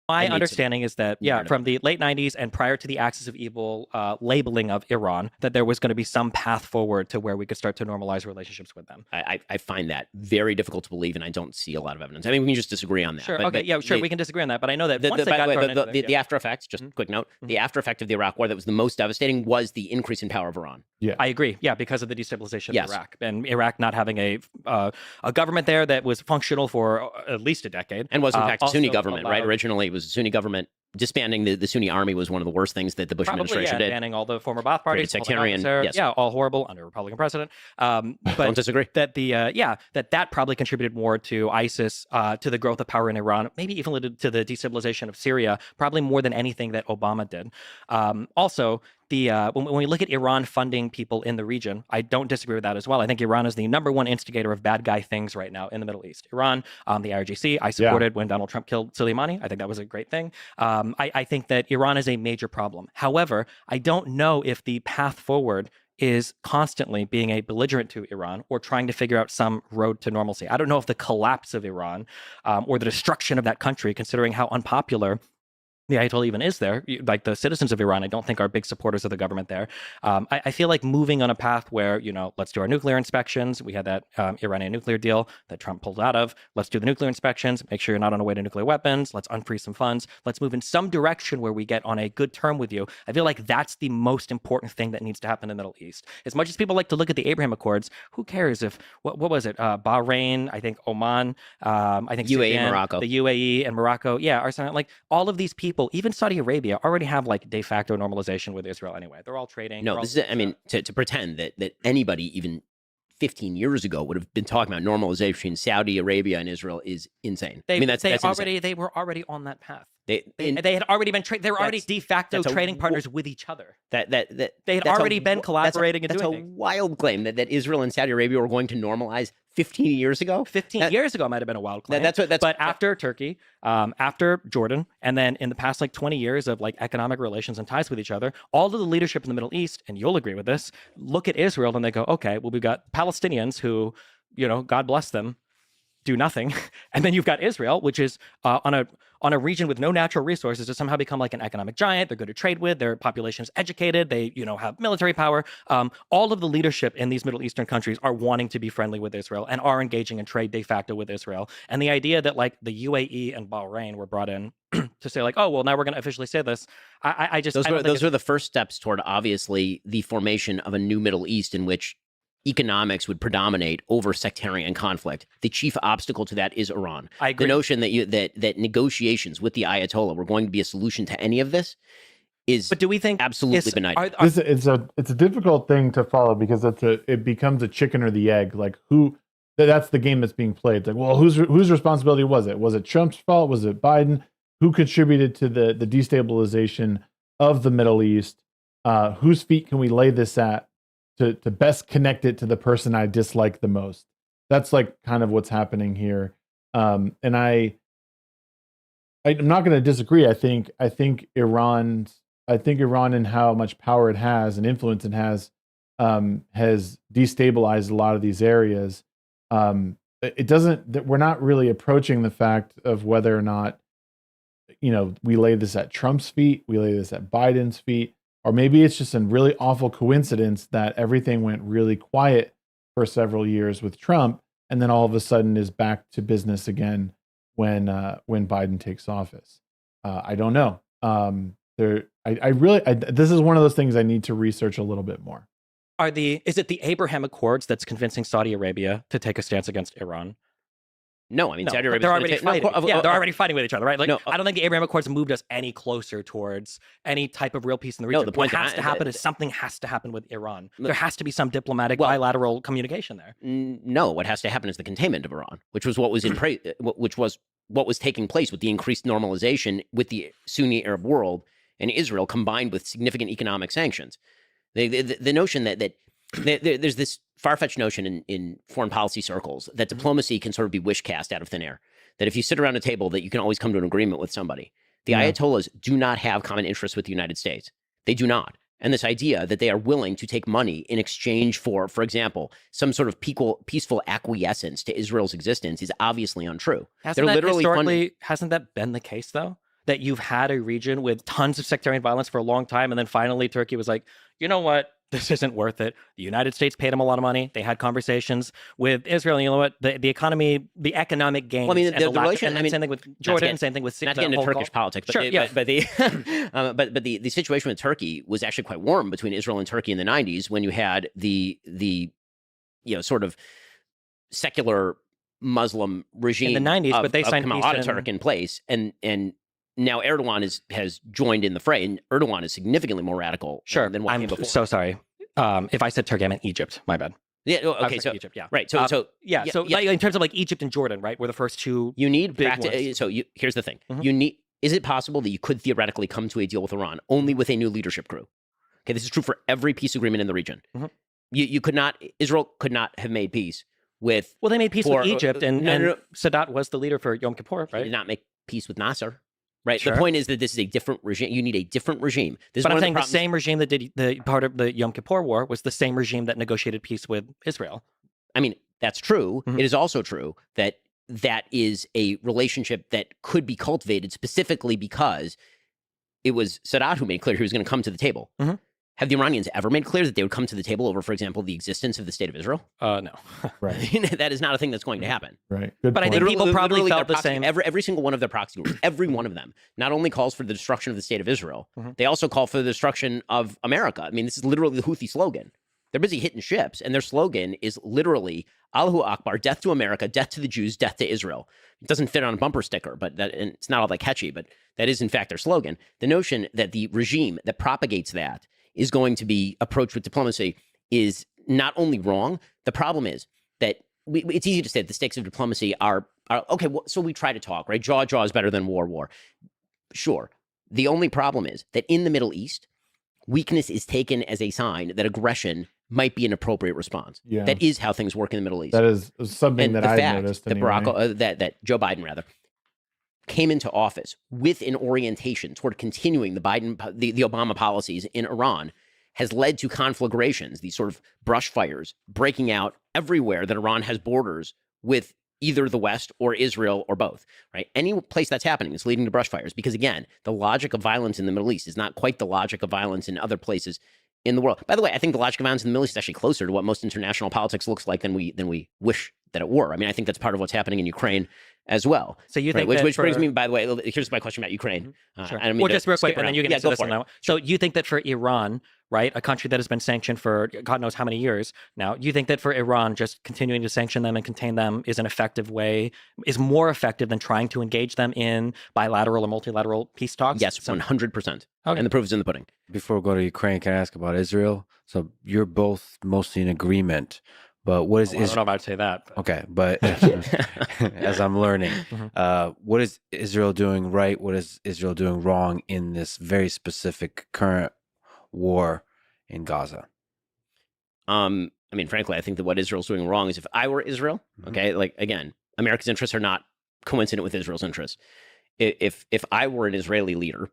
My understanding is that, from the late 90s and prior to the Axis of Evil labeling of Iran, that there was going to be some path forward to where we could start to normalize relationships with them. I find that very difficult to believe, and I don't see a lot of evidence. I mean, we can just disagree on that. Sure, we can disagree on that, but I know that the after effects, just quick note, the after effect of the Iraq War that was the most devastating was the increase in power of Iran. Yeah, I agree. Yeah, because of the destabilization of Iraq, and Iraq not having a government there that was functional for at least a decade. And was, in fact, a Sunni government, right? Originally, it was a Sunni government. Disbanding the Sunni army was one of the worst things that the Bush administration did. Banning all the former Ba'ath parties, sectarian, all horrible under a Republican president. But don't disagree. That that probably contributed more to ISIS, to the growth of power in Iran, maybe even to the destabilization of Syria, probably more than anything that Obama did. Also, when we look at Iran funding people in the region, I don't disagree with that as well. I think Iran is the #1 instigator of bad guy things right now in the Middle East. Iran, the IRGC, I supported when Donald Trump killed Soleimani. I think that was a great thing. I think that Iran is a major problem. However, I don't know if the path forward is constantly being a belligerent to Iran or trying to figure out some road to normalcy. I don't know if the collapse of Iran or the destruction of that country, considering how unpopular the Ayatollah even is there, like the citizens of Iran, I don't think are big supporters of the government there. I feel like moving on a path where, let's do our nuclear inspections. We had that Iranian nuclear deal that Trump pulled out of. Let's do the nuclear inspections. Make sure you're not on a way to nuclear weapons. Let's unfreeze some funds. Let's move in some direction where we get on a good term with you. I feel like that's the most important thing that needs to happen in the Middle East. As much as people like to look at the Abraham Accords, who cares if, what was it? Bahrain, I think Oman, I think UAE, Sudan, Morocco. The UAE and Morocco, are something like all of these people, even Saudi Arabia, already have like de facto normalization with Israel anyway. They're all trading. No, this is, I mean, to pretend that anybody even 15 years ago would have been talking about normalization between Saudi Arabia and Israel is insane. They were already on that path. They had already been they were already de facto trading partners with each other. They had already been collaborating and doing things. That's a wild claim that Israel and Saudi Arabia were going to normalize 15 years ago. 15 years ago might have been a wild claim. But after Turkey, after Jordan, and then in the past 20 years of economic relations and ties with each other, all of the leadership in the Middle East, and you'll agree with this, look at Israel and they go, okay, well, we've got Palestinians who, God bless them, do nothing, and then you've got Israel, which is on a region with no natural resources to somehow become like an economic giant. They're good to trade with. Their population is educated. They have military power. All of the leadership in these Middle Eastern countries are wanting to be friendly with Israel and are engaging in trade de facto with Israel. And the idea that the UAE and Bahrain were brought in to say oh well, now we're going to officially say this. Those were the first steps toward obviously the formation of a new Middle East in which economics would predominate over sectarian conflict. The chief obstacle to that is Iran. I agree. The notion that negotiations with the Ayatollah were going to be a solution to any of this is, but do we think absolutely benighted? It's a difficult thing to follow because it becomes a chicken or the egg. That's the game that's being played. It's well, whose responsibility was it? Was it Trump's fault? Was it Biden? Who contributed to the destabilization of the Middle East? Whose feet can we lay this at to best connect it to the person I dislike the most? that's like kind of what's happening here. And I'm not going to disagree. I think Iran and how much power it has and influence it has destabilized a lot of these areas. It doesn't. We're not really approaching the fact of whether or not, we lay this at Trump's feet, we lay this at Biden's feet, or maybe it's just a really awful coincidence that everything went really quiet for several years with Trump, and then all of a sudden is back to business again when Biden takes office. I don't know. This is one of those things I need to research a little bit more. Is it the Abraham Accords that's convincing Saudi Arabia to take a stance against Iran? No, I mean, Saudi Arabia. They're already fighting. They're already fighting with each other, right? Like, no, I don't think the Abraham Accords moved us any closer towards any type of real peace in the region. No, the point what has to happen is something has to happen with Iran. There has to be some diplomatic bilateral communication there. No, what has to happen is the containment of Iran, which was what was what was taking place with the increased normalization with the Sunni Arab world and Israel, combined with significant economic sanctions. The notion that there's this far-fetched notion in foreign policy circles that diplomacy can sort of be wish cast out of thin air. That if you sit around a table, that you can always come to an agreement with somebody. The Ayatollahs do not have common interests with the United States. They do not. And this idea that they are willing to take money in exchange for example, some sort of peaceful acquiescence to Israel's existence is obviously untrue. Hasn't that been the case, though? That you've had a region with tons of sectarian violence for a long time, and then finally Turkey was like, you know what? This isn't worth it. The United States paid them a lot of money. They had conversations with Israel. And you know what? The economy, the economic gains. Well, I mean, the relation. Same thing with Jordan. Same thing with not getting into Turkish politics. But, sure, but the situation with Turkey was actually quite warm between Israel and Turkey in the 90s when you had the sort of secular Muslim regime in the 90s, but they signed Kemal Ataturk in place, and now Erdogan has joined in the fray, and Erdogan is significantly more radical than what came before. So sorry. If I said Turkey, I meant Egypt. My bad. Yeah. Okay. So Egypt. Yeah. Right. So like, in terms of like Egypt and Jordan, right, were the first two. You need big ones. So here's the thing. Is it possible that you could theoretically come to a deal with Iran only with a new leadership crew? Okay. This is true for every peace agreement in the region. You could not. Israel could not have made peace with. Well, they made peace with Egypt, and Sadat was the leader for Yom Kippur, right? He did not make peace with Nasser. Right. Sure. The point is that this is a different regime. You need a different regime. But I'm saying the same regime that did the part of the Yom Kippur War was the same regime that negotiated peace with Israel. I mean, that's true. It is also true that is a relationship that could be cultivated specifically because it was Sadat who made clear he was going to come to the table. Have the Iranians ever made clear that they would come to the table over, for example, the existence of the state of Israel? No. Right. That is not a thing that's going to happen. Right. Good but point. I think people probably felt the same. Every single one of their proxy groups, every one of them, not only calls for the destruction of the state of Israel, they also call for the destruction of America. I mean, this is literally the Houthi slogan. They're busy hitting ships, and their slogan is literally Allahu Akbar, death to America, death to the Jews, death to Israel. It doesn't fit on a bumper sticker, and it's not all that catchy, but that is in fact their slogan. The notion that the regime that propagates that is going to be approached with diplomacy is not only wrong. The problem is that it's easy to say that the stakes of diplomacy are okay. Well, so we try to talk, right? Jaw is better than war. Sure. The only problem is that in the Middle East, weakness is taken as a sign that aggression might be an appropriate response. Yeah. That is how things work in the Middle East. That is something that I noticed. That that Joe Biden came into office with an orientation toward continuing the Obama policies in Iran has led to conflagrations, these sort of brush fires breaking out everywhere that Iran has borders with either the West or Israel or both, right? Any place that's happening is leading to brush fires because, again, the logic of violence in the Middle East is not quite the logic of violence in other places in the world. By the way, I think the logic of violence in the Middle East is actually closer to what most international politics looks like than we wish that it were. I mean, I think that's part of what's happening in Ukraine as well. So you think which brings me, by the way, here's my question about Ukraine. Sure. Well, just real quick, and then you can answer this one now. So you think that for Iran, right, a country that has been sanctioned for God knows how many years now, you think that for Iran, just continuing to sanction them and contain them is more effective than trying to engage them in bilateral or multilateral peace talks? Yes, 100%. Okay. And the proof is in the pudding. Before we go to Ukraine, can I ask about Israel? So you're both mostly in agreement. But what is Israel? I don't know about to say that. But. Okay, but as I'm learning, what is Israel doing right? What is Israel doing wrong in this very specific current war in Gaza? I I mean, frankly, I think that what Israel's doing wrong is if I were Israel, okay, like again, America's interests are not coincident with Israel's interests. If I were an Israeli leader,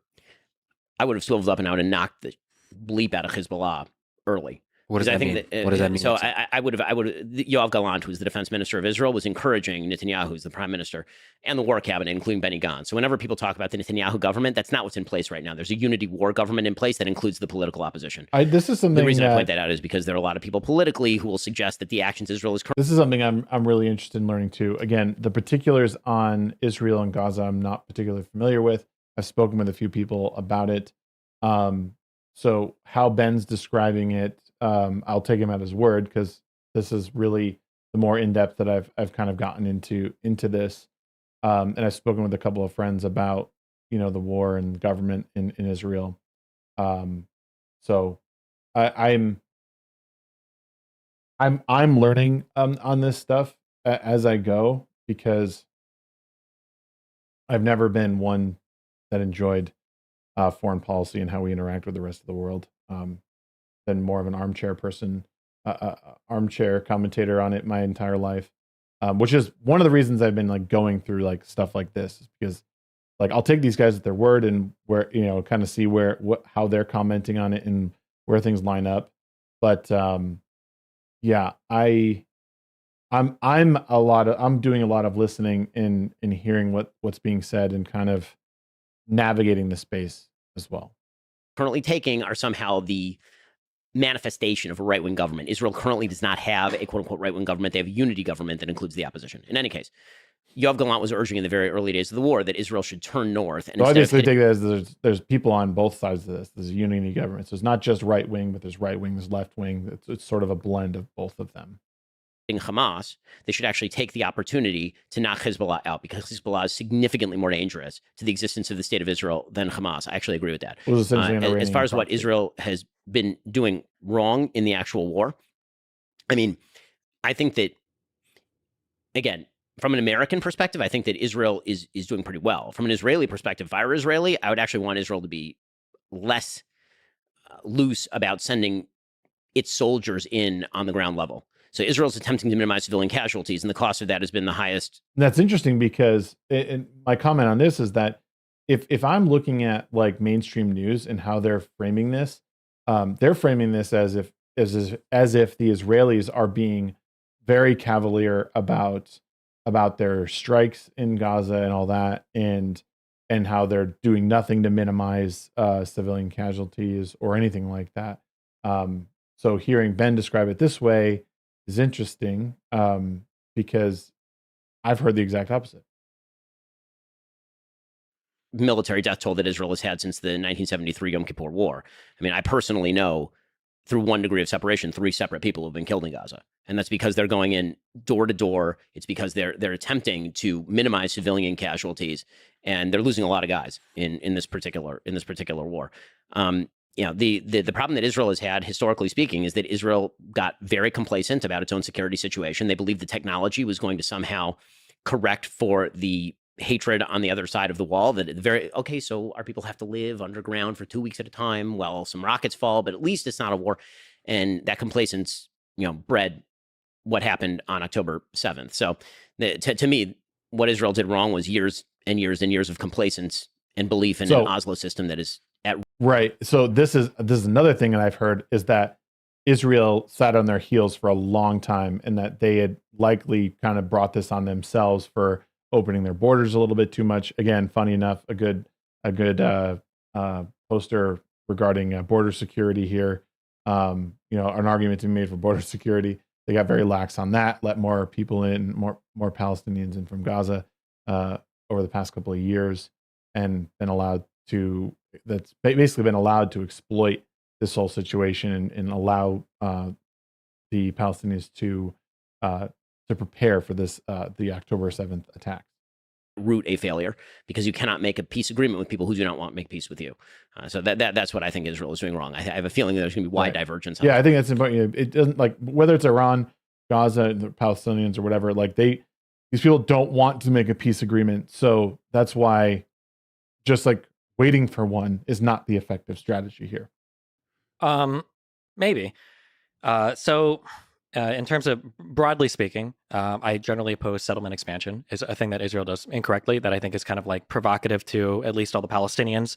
I would have swiveled up and out and knocked the bleep out of Hezbollah early. What does that mean? What does that mean? So I would have. Yoav Gallant, who's the defense minister of Israel, was encouraging Netanyahu, who's the prime minister, and the war cabinet, including Benny Gantz. So whenever people talk about the Netanyahu government, that's not what's in place right now. There's a unity war government in place that includes the political opposition. This is something. The reason I point that out is because there are a lot of people politically who will suggest that the actions Israel is. This is something I'm really interested in learning too. Again, the particulars on Israel and Gaza, I'm not particularly familiar with. I've spoken with a few people about it. So how Ben's describing it, I'll take him at his word, because this is really the more in depth that I've kind of gotten into this. And I've spoken with a couple of friends about, the war and government in Israel. So I'm learning on this stuff as I go, because I've never been one that enjoyed foreign policy and how we interact with the rest of the world. Been more of an armchair person, armchair commentator on it my entire life, which is one of the reasons I've been like going through like stuff like this, is because like I'll take these guys at their word and where kind of see how they're commenting on it and where things line up. But yeah, I'm doing a lot of listening and hearing what's being said and kind of navigating the space as well. Currently taking are somehow the manifestation of a right-wing government. Israel currently does not have a quote-unquote right-wing government. They have a unity government that includes the opposition. In any case, Yoav Gallant was urging in the very early days of the war that Israel should turn north. And so I basically take that as there's people on both sides of this. There's a unity government. So it's not just right-wing, but there's right-wing, there's left-wing. It's sort of a blend of both of them. Hamas, they should actually take the opportunity to knock Hezbollah out, because Hezbollah is significantly more dangerous to the existence of the state of Israel than Hamas. I actually agree with that. As far as what Israel has been doing wrong in the actual war, I mean, I think that, again, from an American perspective, I think that Israel is doing pretty well. From an Israeli perspective, if I were Israeli, I would actually want Israel to be less loose about sending its soldiers in on the ground level. So Israel's attempting to minimize civilian casualties, and the cost of that has been the highest. That's interesting, because my comment on this is that if I'm looking at like mainstream news and how they're framing this as if the Israelis are being very cavalier about their strikes in Gaza and all that, and how they're doing nothing to minimize civilian casualties or anything like that. So hearing Ben describe it this way is interesting, because I've heard the exact opposite. Military death toll that Israel has had since the 1973 Yom Kippur War. I mean, I personally know, through 1 degree of separation, 3 separate people have been killed in Gaza, and that's because they're going in door to door. It's because they're attempting to minimize civilian casualties, and they're losing a lot of guys in this particular war. The problem that Israel has had, historically speaking, is that Israel got very complacent about its own security situation. They believed the technology was going to somehow correct for the hatred on the other side of the wall. So our people have to live underground for 2 weeks at a time while some rockets fall, but at least it's not a war. And that complacence, bred what happened on October 7th. So to me, what Israel did wrong was years and years and years of complacence and belief in an Oslo system that is right. So this is another thing that I've heard, is that Israel sat on their heels for a long time, and that they had likely kind of brought this on themselves for opening their borders a little bit too much. Again, funny enough, a good poster regarding border security here. An argument to be made for border security. They got very lax on that. Let more people in, more Palestinians in from Gaza over the past couple of years, and been allowed to. That's basically been allowed to exploit this whole situation and allow the Palestinians to prepare for this the October 7th attack. Root a failure, because you cannot make a peace agreement with people who do not want to make peace with you. So that's what I think Israel is doing wrong. I have a feeling there's going to be wide divergence. Yeah, I think that's important. It doesn't, like, whether it's Iran, Gaza, the Palestinians, or whatever. Like these people don't want to make a peace agreement, so that's why just like waiting for one is not the effective strategy here. Maybe. So in terms of broadly speaking, I generally oppose settlement expansion. Is a thing that Israel does incorrectly that I think is kind of like provocative to at least all the Palestinians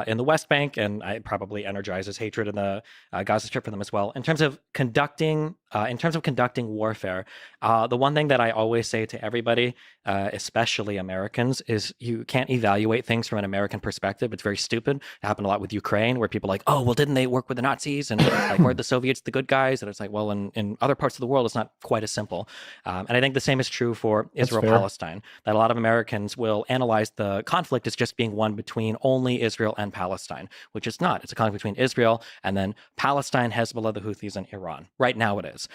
in the West Bank, and it probably energizes hatred in the Gaza Strip for them as well. In terms of conducting warfare, the one thing that I always say to everybody, especially Americans, is you can't evaluate things from an American perspective. It's very stupid. It happened a lot with Ukraine, where people are like, oh, well, didn't they work with the Nazis and like weren't the Soviets the good guys? And it's like, well, in other parts of the world, it's not quite as simple. And I think the same is true for Israel-Palestine, that a lot of Americans will analyze the conflict as just being one between only Israel and Palestine, which it's not. It's a conflict between Israel and then Palestine, Hezbollah, the Houthis, and Iran. Right now it is.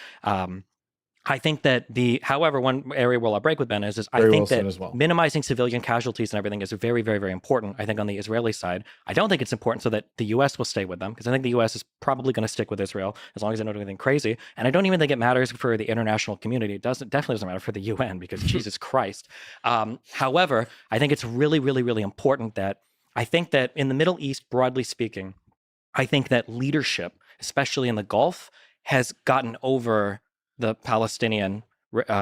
I think that however, one area where I'll break with Ben is I think that minimizing civilian casualties and everything is very, very, very important. I think on the Israeli side, I don't think it's important so that the U.S. will stay with them, because I think the U.S. is probably going to stick with Israel as long as they don't do anything crazy. And I don't even think it matters for the international community. It definitely doesn't matter for the UN, because Jesus Christ. However, I think it's really, really, really important that I think that in the Middle East, broadly speaking, I think that leadership, especially in the Gulf, has gotten over the Palestinian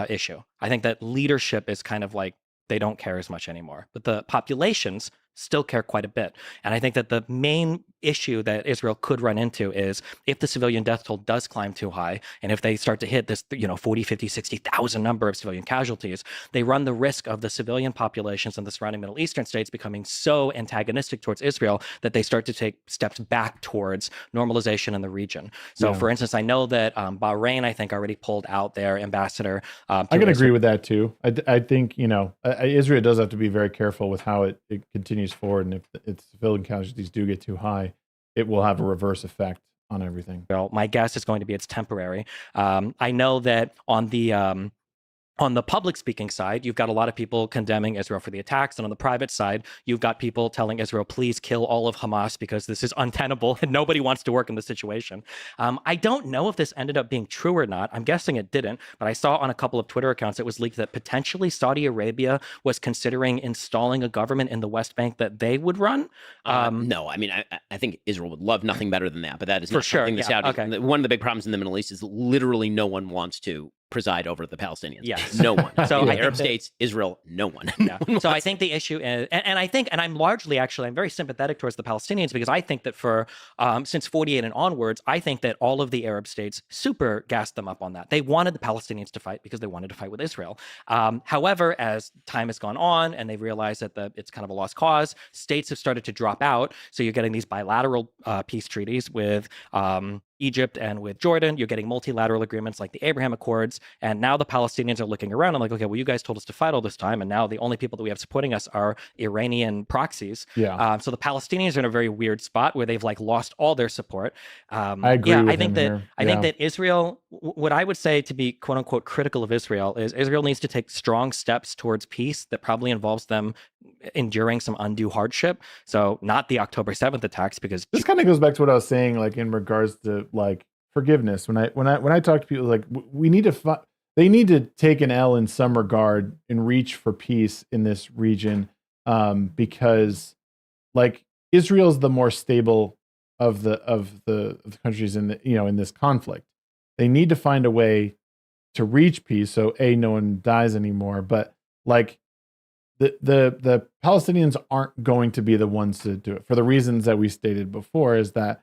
issue. I think that leadership is kind of like they don't care as much anymore, but the populations still care quite a bit. And I think that the main issue that Israel could run into is if the civilian death toll does climb too high, and if they start to hit this 40, 50, 60,000 number of civilian casualties, they run the risk of the civilian populations in the surrounding Middle Eastern states becoming so antagonistic towards Israel that they start to take steps back towards normalization in the region. So for instance, I know that Bahrain, I think, already pulled out their ambassador. I can agree with that too. I think Israel does have to be very careful with how it continues forward, and if its civilian casualties do get too high, it will have a reverse effect on everything. Well, my guess is going to be it's temporary. I know that on the public speaking side, you've got a lot of people condemning Israel for the attacks. And on the private side, you've got people telling Israel, please kill all of Hamas because this is untenable and nobody wants to work in this situation. I don't know if this ended up being true or not. I'm guessing it didn't, but I saw on a couple of Twitter accounts it was leaked that potentially Saudi Arabia was considering installing a government in the West Bank that they would run. No, I mean, I think Israel would love nothing better than that, but that is not something the Saudis. Okay. One of the big problems in the Middle East is literally no one wants to preside over the Palestinians. Yes. No one. So the Arab states, Israel, no one. Yeah. So I think the issue is, and I'm largely actually, I'm very sympathetic towards the Palestinians, because I think that for, since 48 and onwards, I think that all of the Arab states super gassed them up on that. They wanted the Palestinians to fight because they wanted to fight with Israel. However, as time has gone on and they've realized that it's kind of a lost cause, states have started to drop out. So you're getting these bilateral peace treaties with Egypt and with Jordan. You're getting multilateral agreements like the Abraham Accords. And now the Palestinians are looking around and like, okay, well, you guys told us to fight all this time, and now the only people that we have supporting us are Iranian proxies. Yeah. So the Palestinians are in a very weird spot where they've like lost all their support. I agree. I think that Israel, what I would say to be quote unquote critical of Israel is Israel needs to take strong steps towards peace that probably involves them enduring some undue hardship. So not the October 7th attacks, because this kind of goes back to what I was saying, like in regards to like forgiveness. When I talk to people, like we need to they need to take an L in some regard and reach for peace in this region, because like Israel's the more stable of the countries in in this conflict. They need to find a way to reach peace, so no one dies anymore. But like the Palestinians aren't going to be the ones to do it for the reasons that we stated before. Is that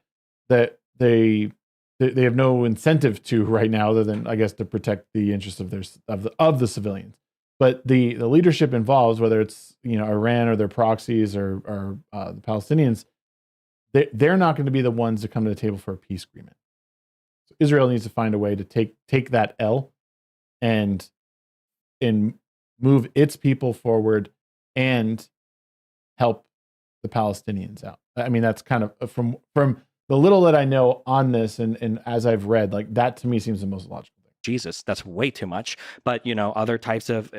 they have no incentive to right now, other than I guess to protect the interests of the civilians. But the leadership involves, whether it's Iran or their proxies or the Palestinians, they're not going to be the ones to come to the table for a peace agreement. So Israel needs to find a way to take that L and move its people forward and help the Palestinians out. I mean, that's kind of from the little that I know on this, and as I've read, like that to me seems the most logical thing. Jesus, that's way too much. But, other types of,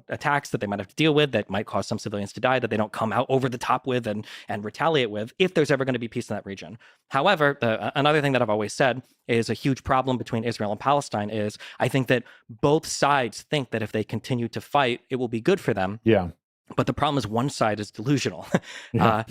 attacks that they might have to deal with that might cause some civilians to die that they don't come out over the top with and retaliate with, if there's ever going to be peace in that region. However, another thing that I've always said is a huge problem between Israel and Palestine is I think that both sides think that if they continue to fight, it will be good for them. Yeah. But the problem is one side is delusional. Yeah.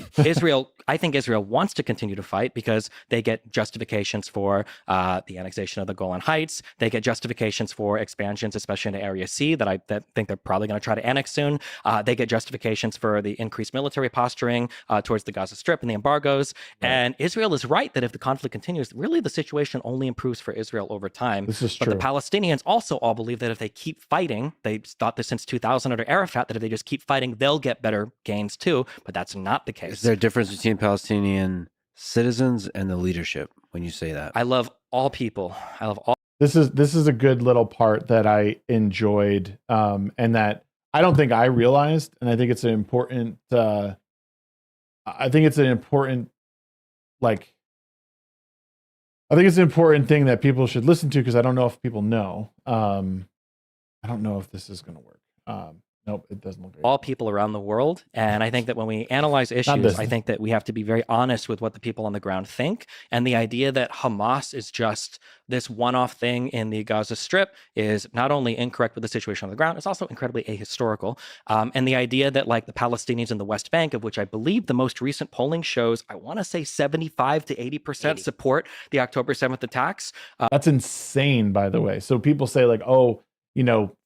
I think Israel wants to continue to fight because they get justifications for the annexation of the Golan Heights. They get justifications for expansions, especially into Area C, that I think they're probably going to try to annex soon. They get justifications for the increased military posturing towards the Gaza Strip and the embargoes. Right. And Israel is right that if the conflict continues, really the situation only improves for Israel over time. This is But true. the Palestinians also all believe that if they keep fighting, they thought this since 2000 under Arafat, that if they just keep fighting, they'll get better gains too, but that's not the case. Is there a difference between Palestinian citizens and the leadership when you say that? I love all people. I love all. This is a good little part that I enjoyed, and that I don't think I realized, and I think it's an important. I think it's an important, like, I think it's an important thing that people should listen to, because I don't know if people know. I don't know if this is going to work. Nope, it doesn't look great. All people around the world. And I think that when we analyze issues, I think that we have to be very honest with what the people on the ground think. And the idea that Hamas is just this one-off thing in the Gaza Strip is not only incorrect with the situation on the ground, it's also incredibly ahistorical. And the idea that like the Palestinians in the West Bank, of which I believe the most recent polling shows, I want to say 75 to 80% support the October 7th attacks. That's insane, by the way. So people say like, oh,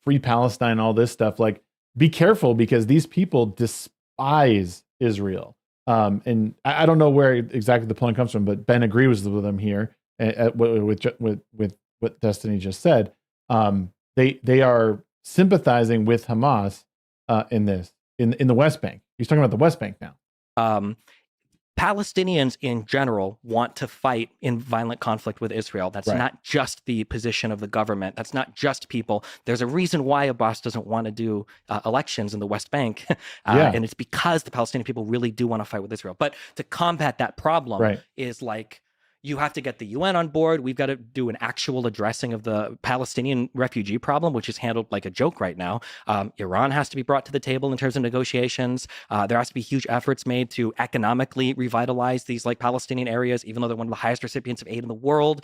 free Palestine, all this stuff. Like, be careful, because these people despise Israel. And I don't know where exactly the polling comes from, but Ben agrees with them here with what Destiny just said. They are sympathizing with Hamas in the West Bank. He's talking about the West Bank now. Palestinians in general want to fight in violent conflict with Israel. That's Right. not just the position of the government. That's not just people. There's a reason why Abbas doesn't want to do elections in the West Bank. And it's because the Palestinian people really do want to fight with Israel. But to combat that problem is like, you have to get the UN on board. We've got to do an actual addressing of the Palestinian refugee problem, which is handled like a joke right now. Iran has to be brought to the table in terms of negotiations. There has to be huge efforts made to economically revitalize these like Palestinian areas, even though they're one of the highest recipients of aid in the world.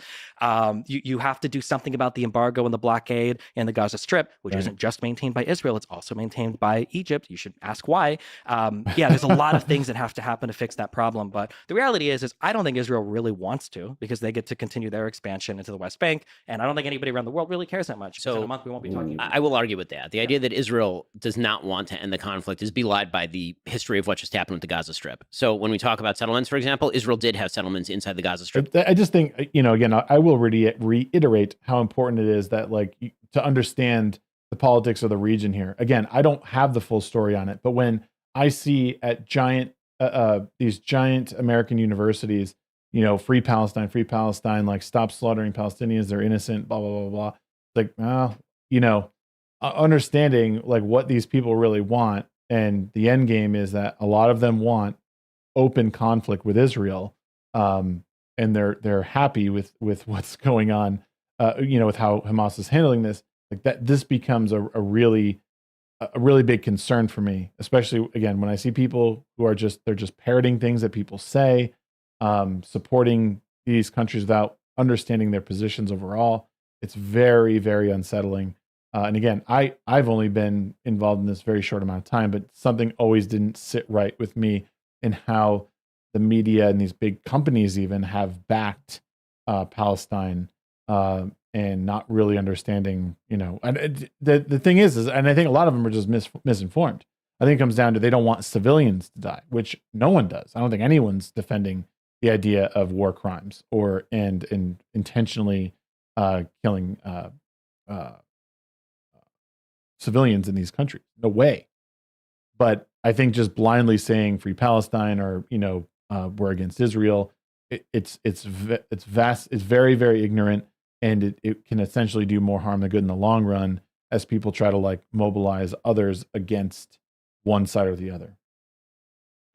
You have to do something about the embargo and the blockade in the Gaza Strip, which isn't just maintained by Israel. It's also maintained by Egypt. You should ask why. There's a lot of things that have to happen to fix that problem. But the reality is I don't think Israel really wants to, because they get to continue their expansion into the West Bank, and I don't think anybody around the world really cares that much. So in a month we won't be talking about it. I will argue with that. The idea that Israel does not want to end the conflict is belied by the history of what just happened with the Gaza Strip. So when we talk about settlements, for example, Israel did have settlements inside the Gaza Strip. I just think, again, I will reiterate how important it is that to understand the politics of the region here. Again, I don't have the full story on it, but when I see at these giant American universities, free Palestine, like, stop slaughtering Palestinians, they're innocent, blah, blah, blah, blah. Like, understanding like what these people really want. And the end game is that a lot of them want open conflict with Israel. And they're happy with what's going on, with how Hamas is handling this. Like that, this becomes a really big concern for me, especially again, when I see people who are they're just parroting things that people say, supporting these countries without understanding their positions overall. It's very, very unsettling. And again, I've only been involved in this very short amount of time, but something always didn't sit right with me in how the media and these big companies even have backed Palestine, and not really understanding, and the thing is, and I think a lot of them are just misinformed. I think it comes down to they don't want civilians to die, which no one does. I don't think anyone's defending the idea of war crimes and intentionally killing civilians in these countries. No way. But I think just blindly saying free Palestine or we're against Israel, it's very, very ignorant, and it can essentially do more harm than good in the long run as people try to mobilize others against one side or the other.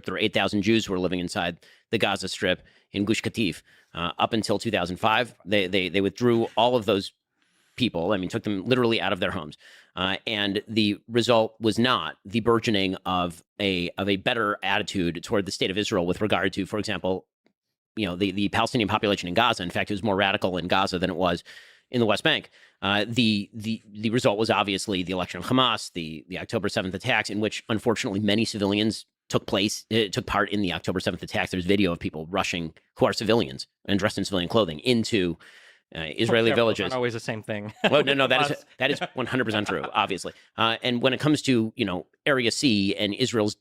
There were 8,000 Jews who were living inside the Gaza Strip in Gush Katif up until 2005. They withdrew all of those people. I mean, took them literally out of their homes. And the result was not the burgeoning of a better attitude toward the state of Israel with regard to, for example, the Palestinian population in Gaza. In fact, it was more radical in Gaza than it was in the West Bank. The result was obviously the election of Hamas, the October 7th attacks, in which unfortunately many civilians took part in the October 7th attacks. There's video of people rushing who are civilians and dressed in civilian clothing into Israeli villages. Not always the same thing. Well, no, that is 100% true, obviously. And when it comes to Area C and Israel's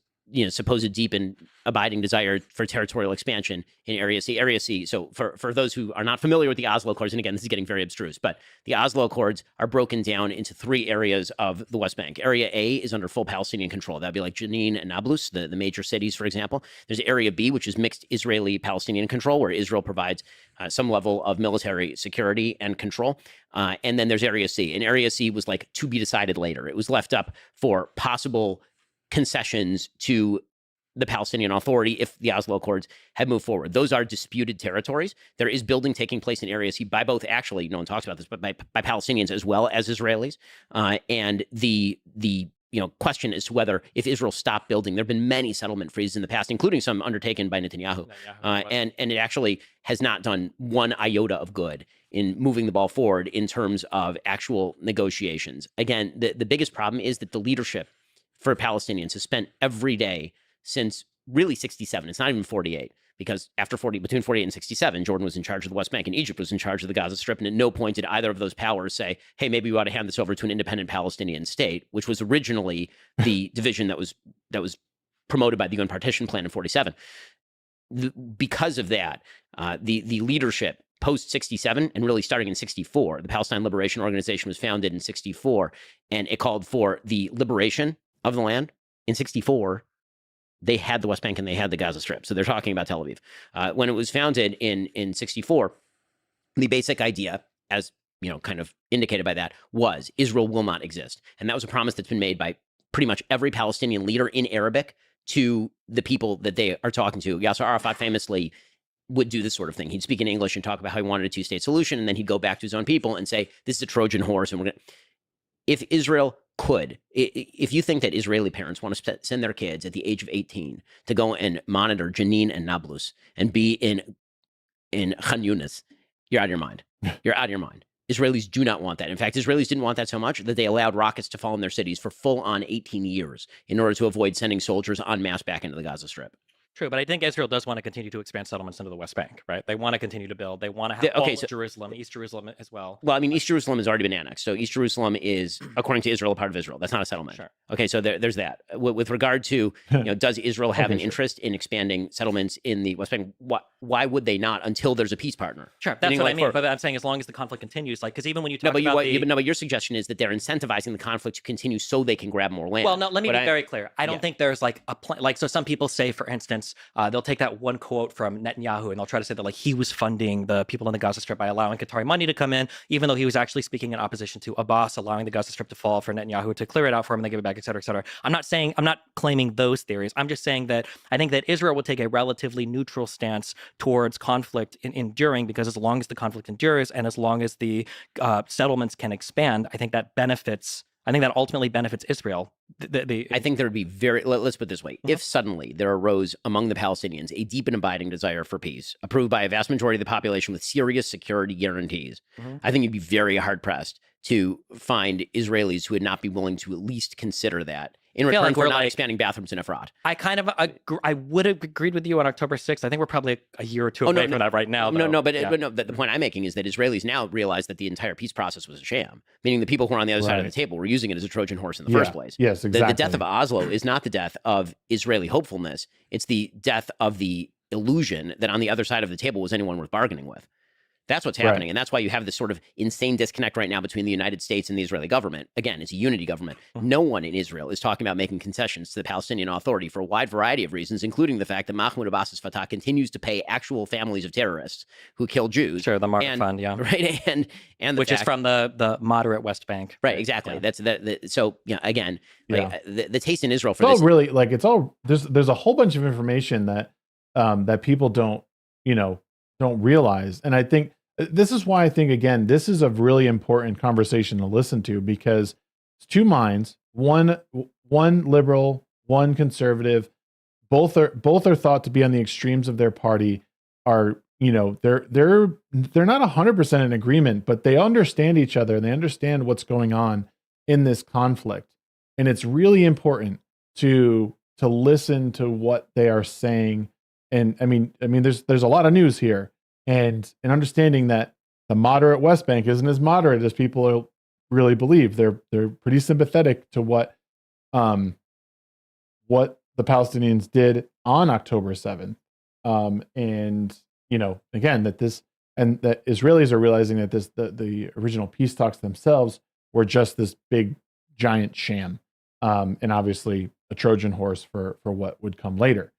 supposed deep and abiding desire for territorial expansion in Area C. So for those who are not familiar with the Oslo Accords, and again, this is getting very abstruse, but the Oslo Accords are broken down into 3 areas of the West Bank. Area A is under full Palestinian control. That'd be like Jenin and Nablus, the major cities, for example. There's Area B, which is mixed Israeli-Palestinian control, where Israel provides some level of military security and control. And then there's Area C. And Area C was like to be decided later. It was left up for possible concessions to the Palestinian Authority if the Oslo Accords had moved forward. Those are disputed territories. There is building taking place in Area C by both, actually, no one talks about this, but by Palestinians as well as Israelis. And the question as to whether if Israel stopped building, there have been many settlement freezes in the past, including some undertaken by Netanyahu. And it actually has not done one iota of good in moving the ball forward in terms of actual negotiations. Again, the biggest problem is that the leadership for Palestinians has spent every day since really 67. It's not even 48, because between 48 and 67, Jordan was in charge of the West Bank and Egypt was in charge of the Gaza Strip. And at no point did either of those powers say, hey, maybe we ought to hand this over to an independent Palestinian state, which was originally the division that was promoted by the UN partition plan in 47. Because of that, the leadership post 67 and really starting in 64, the Palestine Liberation Organization was founded in 64, and it called for the liberation of the land. In 64, they had the West Bank and they had the Gaza Strip. So they're talking about Tel Aviv. When it was founded in 64, the basic idea, as kind of indicated by that, was Israel will not exist. And that was a promise that's been made by pretty much every Palestinian leader in Arabic to the people that they are talking to. Yasser Arafat famously would do this sort of thing. He'd speak in English and talk about how he wanted a 2-state solution, and then he'd go back to his own people and say, this is a Trojan horse, and we're going to... If Israel could, if you think that Israeli parents want to send their kids at the age of 18 to go and monitor Jenin and Nablus and be in Khan Yunis, you're out of your mind. You're out of your mind. Israelis do not want that. In fact, Israelis didn't want that so much that they allowed rockets to fall in their cities for full-on 18 years in order to avoid sending soldiers en masse back into the Gaza Strip. True, but I think Israel does want to continue to expand settlements into the West Bank, right? They want to continue to build. They want to have all of Jerusalem, East Jerusalem as well. Well, I mean, East Jerusalem has already been annexed. So East Jerusalem is, according to Israel, a part of Israel. That's not a settlement. Sure. Okay, so there's that. With regard to, does Israel have an interest in expanding settlements in the West Bank? Why would they not until there's a peace partner? Sure, that's what I mean. But I'm saying as long as the conflict continues, because even when you talk about but your suggestion is that they're incentivizing the conflict to continue so they can grab more land. Well, no, let me be very clear. I don't think there's like a plan. So some people say, for instance, they'll take that one quote from Netanyahu and they'll try to say that he was funding the people in the Gaza Strip by allowing Qatari money to come in, even though he was actually speaking in opposition to Abbas, allowing the Gaza Strip to fall for Netanyahu to clear it out for him and they give it back, et cetera, et cetera. I'm not claiming those theories. I'm just saying that I think that Israel would take a relatively neutral stance towards conflict enduring, because as long as the conflict endures and as long as the settlements can expand, I think that ultimately benefits Israel. I think there would be let's put it this way. If suddenly there arose among the Palestinians a deep and abiding desire for peace, approved by a vast majority of the population with serious security guarantees, I think you'd be very hard-pressed to find Israelis who would not be willing to at least consider that in return for not expanding bathrooms in Efrat. I would have agreed with you on October 6th. I think we're probably a year or two away from that right now. But the point I'm making is that Israelis now realize that the entire peace process was a sham, meaning the people who are on the other side of the table were using it as a Trojan horse in the first place. Yes, exactly. The death of Oslo is not the death of Israeli hopefulness. It's the death of the illusion that on the other side of the table was anyone worth bargaining with. That's what's happening. Right. And that's why you have this sort of insane disconnect right now between the United States and the Israeli government. Again, it's a unity government. No one in Israel is talking about making concessions to the Palestinian Authority for a wide variety of reasons, including the fact that Mahmoud Abbas's Fatah continues to pay actual families of terrorists who kill Jews. Sure, the Martyr Fund, yeah. Right, and which is from the moderate West Bank. Right, exactly. Yeah. That's that. So, again, the taste in Israel for it's this. All really, there's a whole bunch of information that that people don't realize. And I think this is why I think, again, this is a really important conversation to listen to, because it's two minds, one liberal, one conservative, both are thought to be on the extremes of their party, are they're not 100% in agreement, but they understand each other and they understand what's going on in this conflict. And it's really important to listen to what they are saying. And I mean, there's a lot of news here, and understanding that the moderate West Bank isn't as moderate as people really believe. They're pretty sympathetic to what the Palestinians did on October 7th. And again, that Israelis are realizing that the original peace talks themselves were just this big giant sham, and obviously a Trojan horse for what would come later.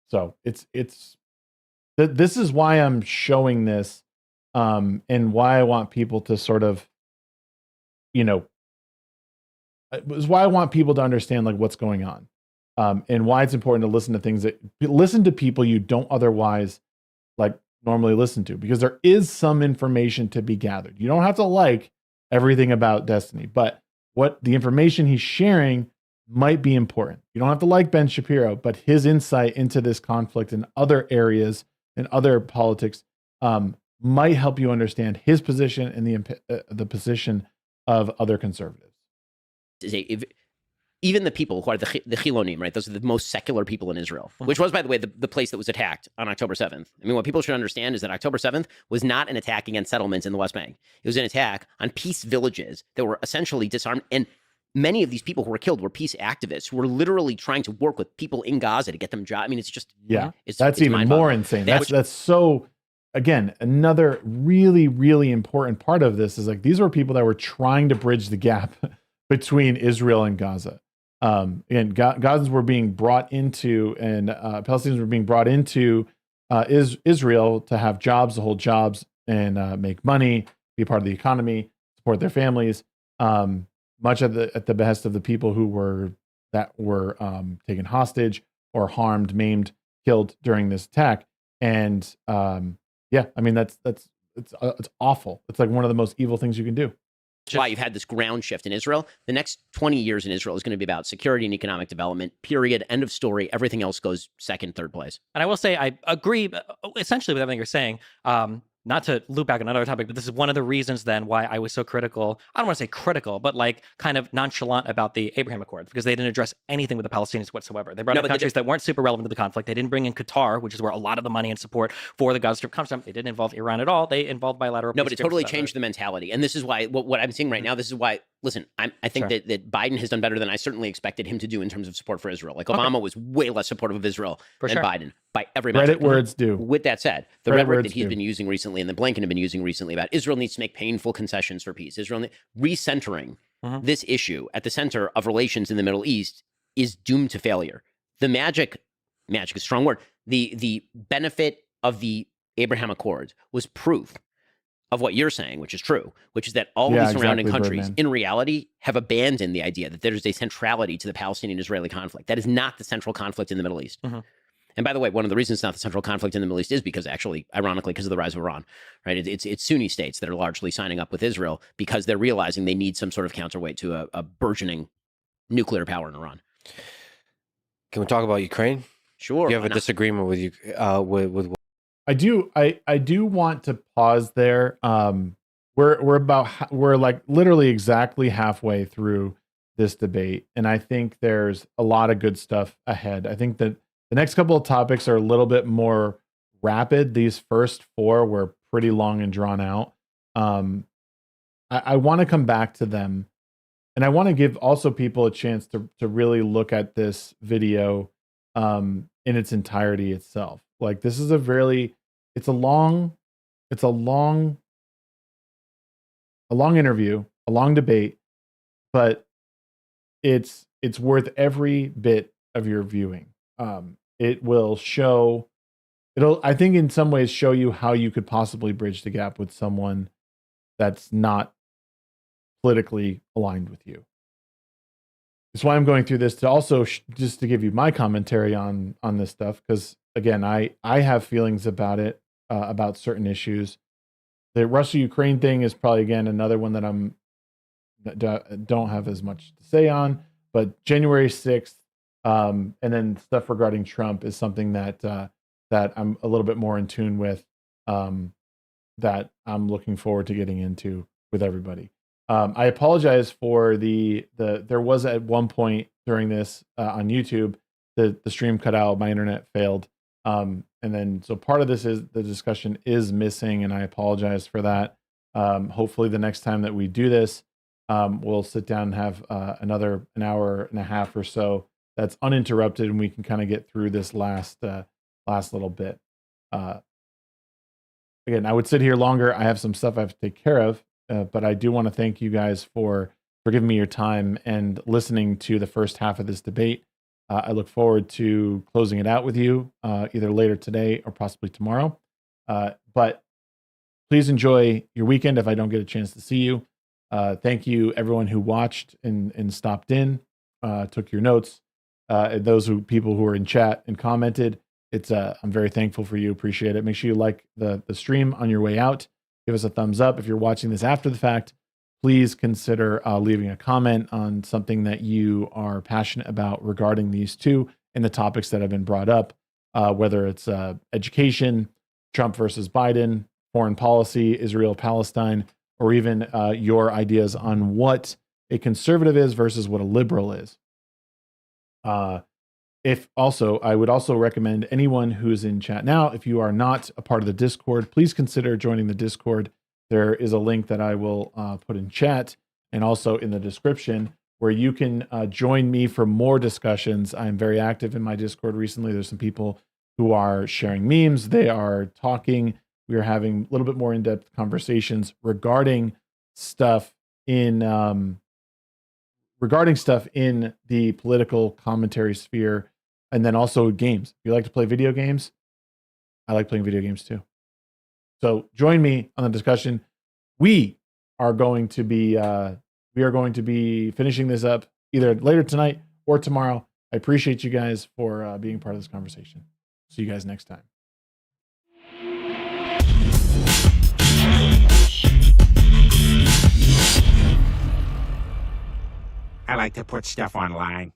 So this is why I'm showing this, and why I want people to sort of, is why I want people to understand like what's going on, and why it's important to listen to people you don't otherwise like normally listen to, because there is some information to be gathered. You don't have to like everything about Destiny, but what the information he's sharing might be important. You don't have to like Ben Shapiro, but his insight into this conflict in other areas and other politics might help you understand his position and the position of other conservatives. Even the people who are the Chilonim, right? Those are the most secular people in Israel, which was, by the way, the place that was attacked on October 7th. I mean, what people should understand is that October 7th was not an attack against settlements in the West Bank. It was an attack on peace villages that were essentially disarmed. And many of these people who were killed were peace activists who were literally trying to work with people in Gaza to get them jobs. I mean, it's just... That's even more insane. That's so... Again, another really, really important part of this is like, these were people that were trying to bridge the gap between Israel and Gaza. And Gazans were being brought into, and Palestinians were being brought into Israel to have jobs, to hold jobs, and make money, be a part of the economy, support their families. Much at the behest of the people who were taken hostage or harmed, maimed, killed during this attack. And I mean it's awful. It's like one of the most evil things you can do. Why you've had this ground shift in Israel. The next 20 years in Israel is going to be about security and economic development, period, end of story. Everything else goes second, third place. And I will say, I agree essentially with everything you're saying. Not to loop back on another topic, but this is one of the reasons then why I was so critical. I don't want to say critical, but like kind of nonchalant about the Abraham Accords, because they didn't address anything with the Palestinians whatsoever. They brought in countries that weren't super relevant to the conflict. They didn't bring in Qatar, which is where a lot of the money and support for the Gaza Strip comes from. They didn't involve Iran at all. They involved bilateral. No, but it totally changed the mentality. And this is why what I'm seeing right now, this is why, listen, I think that Biden has done better than I certainly expected him to do in terms of support for Israel. Like Obama was way less supportive of Israel than Biden by every metric. Credit where it's due. With that said, the rhetoric that he's been using recently and that Blinken have been using recently about Israel needs to make painful concessions for peace, recentering this issue at the center of relations in the Middle East is doomed to failure. The magic is a strong word. The benefit of the Abraham Accords was proof of what you're saying, which is true, which is that all of these surrounding countries in reality have abandoned the idea that there's a centrality to the Palestinian-Israeli conflict. That is not the central conflict in the Middle East. And by the way, one of the reasons it's not the central conflict in the Middle East is because actually, ironically, because of the rise of Iran, right? It's Sunni states that are largely signing up with Israel because they're realizing they need some sort of counterweight to a burgeoning nuclear power in Iran. Can we talk about Ukraine? Sure. You have a disagreement with you with I do want to pause there. We're like literally exactly halfway through this debate, and I think there's a lot of good stuff ahead. I think that the next couple of topics are a little bit more rapid. These first four were pretty long and drawn out. I want to come back to them, and I want to give also people a chance to really look at this video in its entirety itself. Like, this is it's a long interview, a long debate, but it's worth every bit of your viewing. It'll, I think, in some ways show you how you could possibly bridge the gap with someone that's not politically aligned with you. That's why I'm going through this, to also just to give you my commentary on this stuff, because again, I have feelings about it, about certain issues. The Russia-Ukraine thing is probably, again, another one that don't have as much to say on, but January 6th, and then stuff regarding Trump is something that that I'm a little bit more in tune with, that I'm looking forward to getting into with everybody. I apologize for there was at one point during this on YouTube, the stream cut out, my internet failed. And then, so part of this is the discussion is missing, and I apologize for that. Hopefully the next time that we do this, we'll sit down and have another an hour and a half or so that's uninterrupted, and we can kind of get through this last little bit. Again, I would sit here longer. I have some stuff I have to take care of, but I do want to thank you guys for giving me your time and listening to the first half of this debate. I look forward to closing it out with you either later today or possibly tomorrow. But please enjoy your weekend if I don't get a chance to see you. Thank you, everyone who watched and stopped in, took your notes. Those people who are in chat and commented. I'm very thankful for you. Appreciate it. Make sure you like the stream on your way out. Give us a thumbs up. If you're watching this after the fact, please consider leaving a comment on something that you are passionate about regarding these two and the topics that have been brought up, whether it's education, Trump versus Biden, foreign policy, Israel, Palestine, or even your ideas on what a conservative is versus what a liberal is. I would also recommend anyone who's in chat now, if you are not a part of the Discord, please consider joining the Discord. There is a link that I will put in chat and also in the description where you can join me for more discussions. I'm very active in my Discord recently. There's some people who are sharing memes. They are talking. We are having a little bit more in-depth conversations regarding stuff in the political commentary sphere, and then also games. If you like to play video games, I like playing video games too. So join me on the discussion. We are going to be finishing this up either later tonight or tomorrow. I appreciate you guys for being part of this conversation. See you guys next time. I like to put stuff online.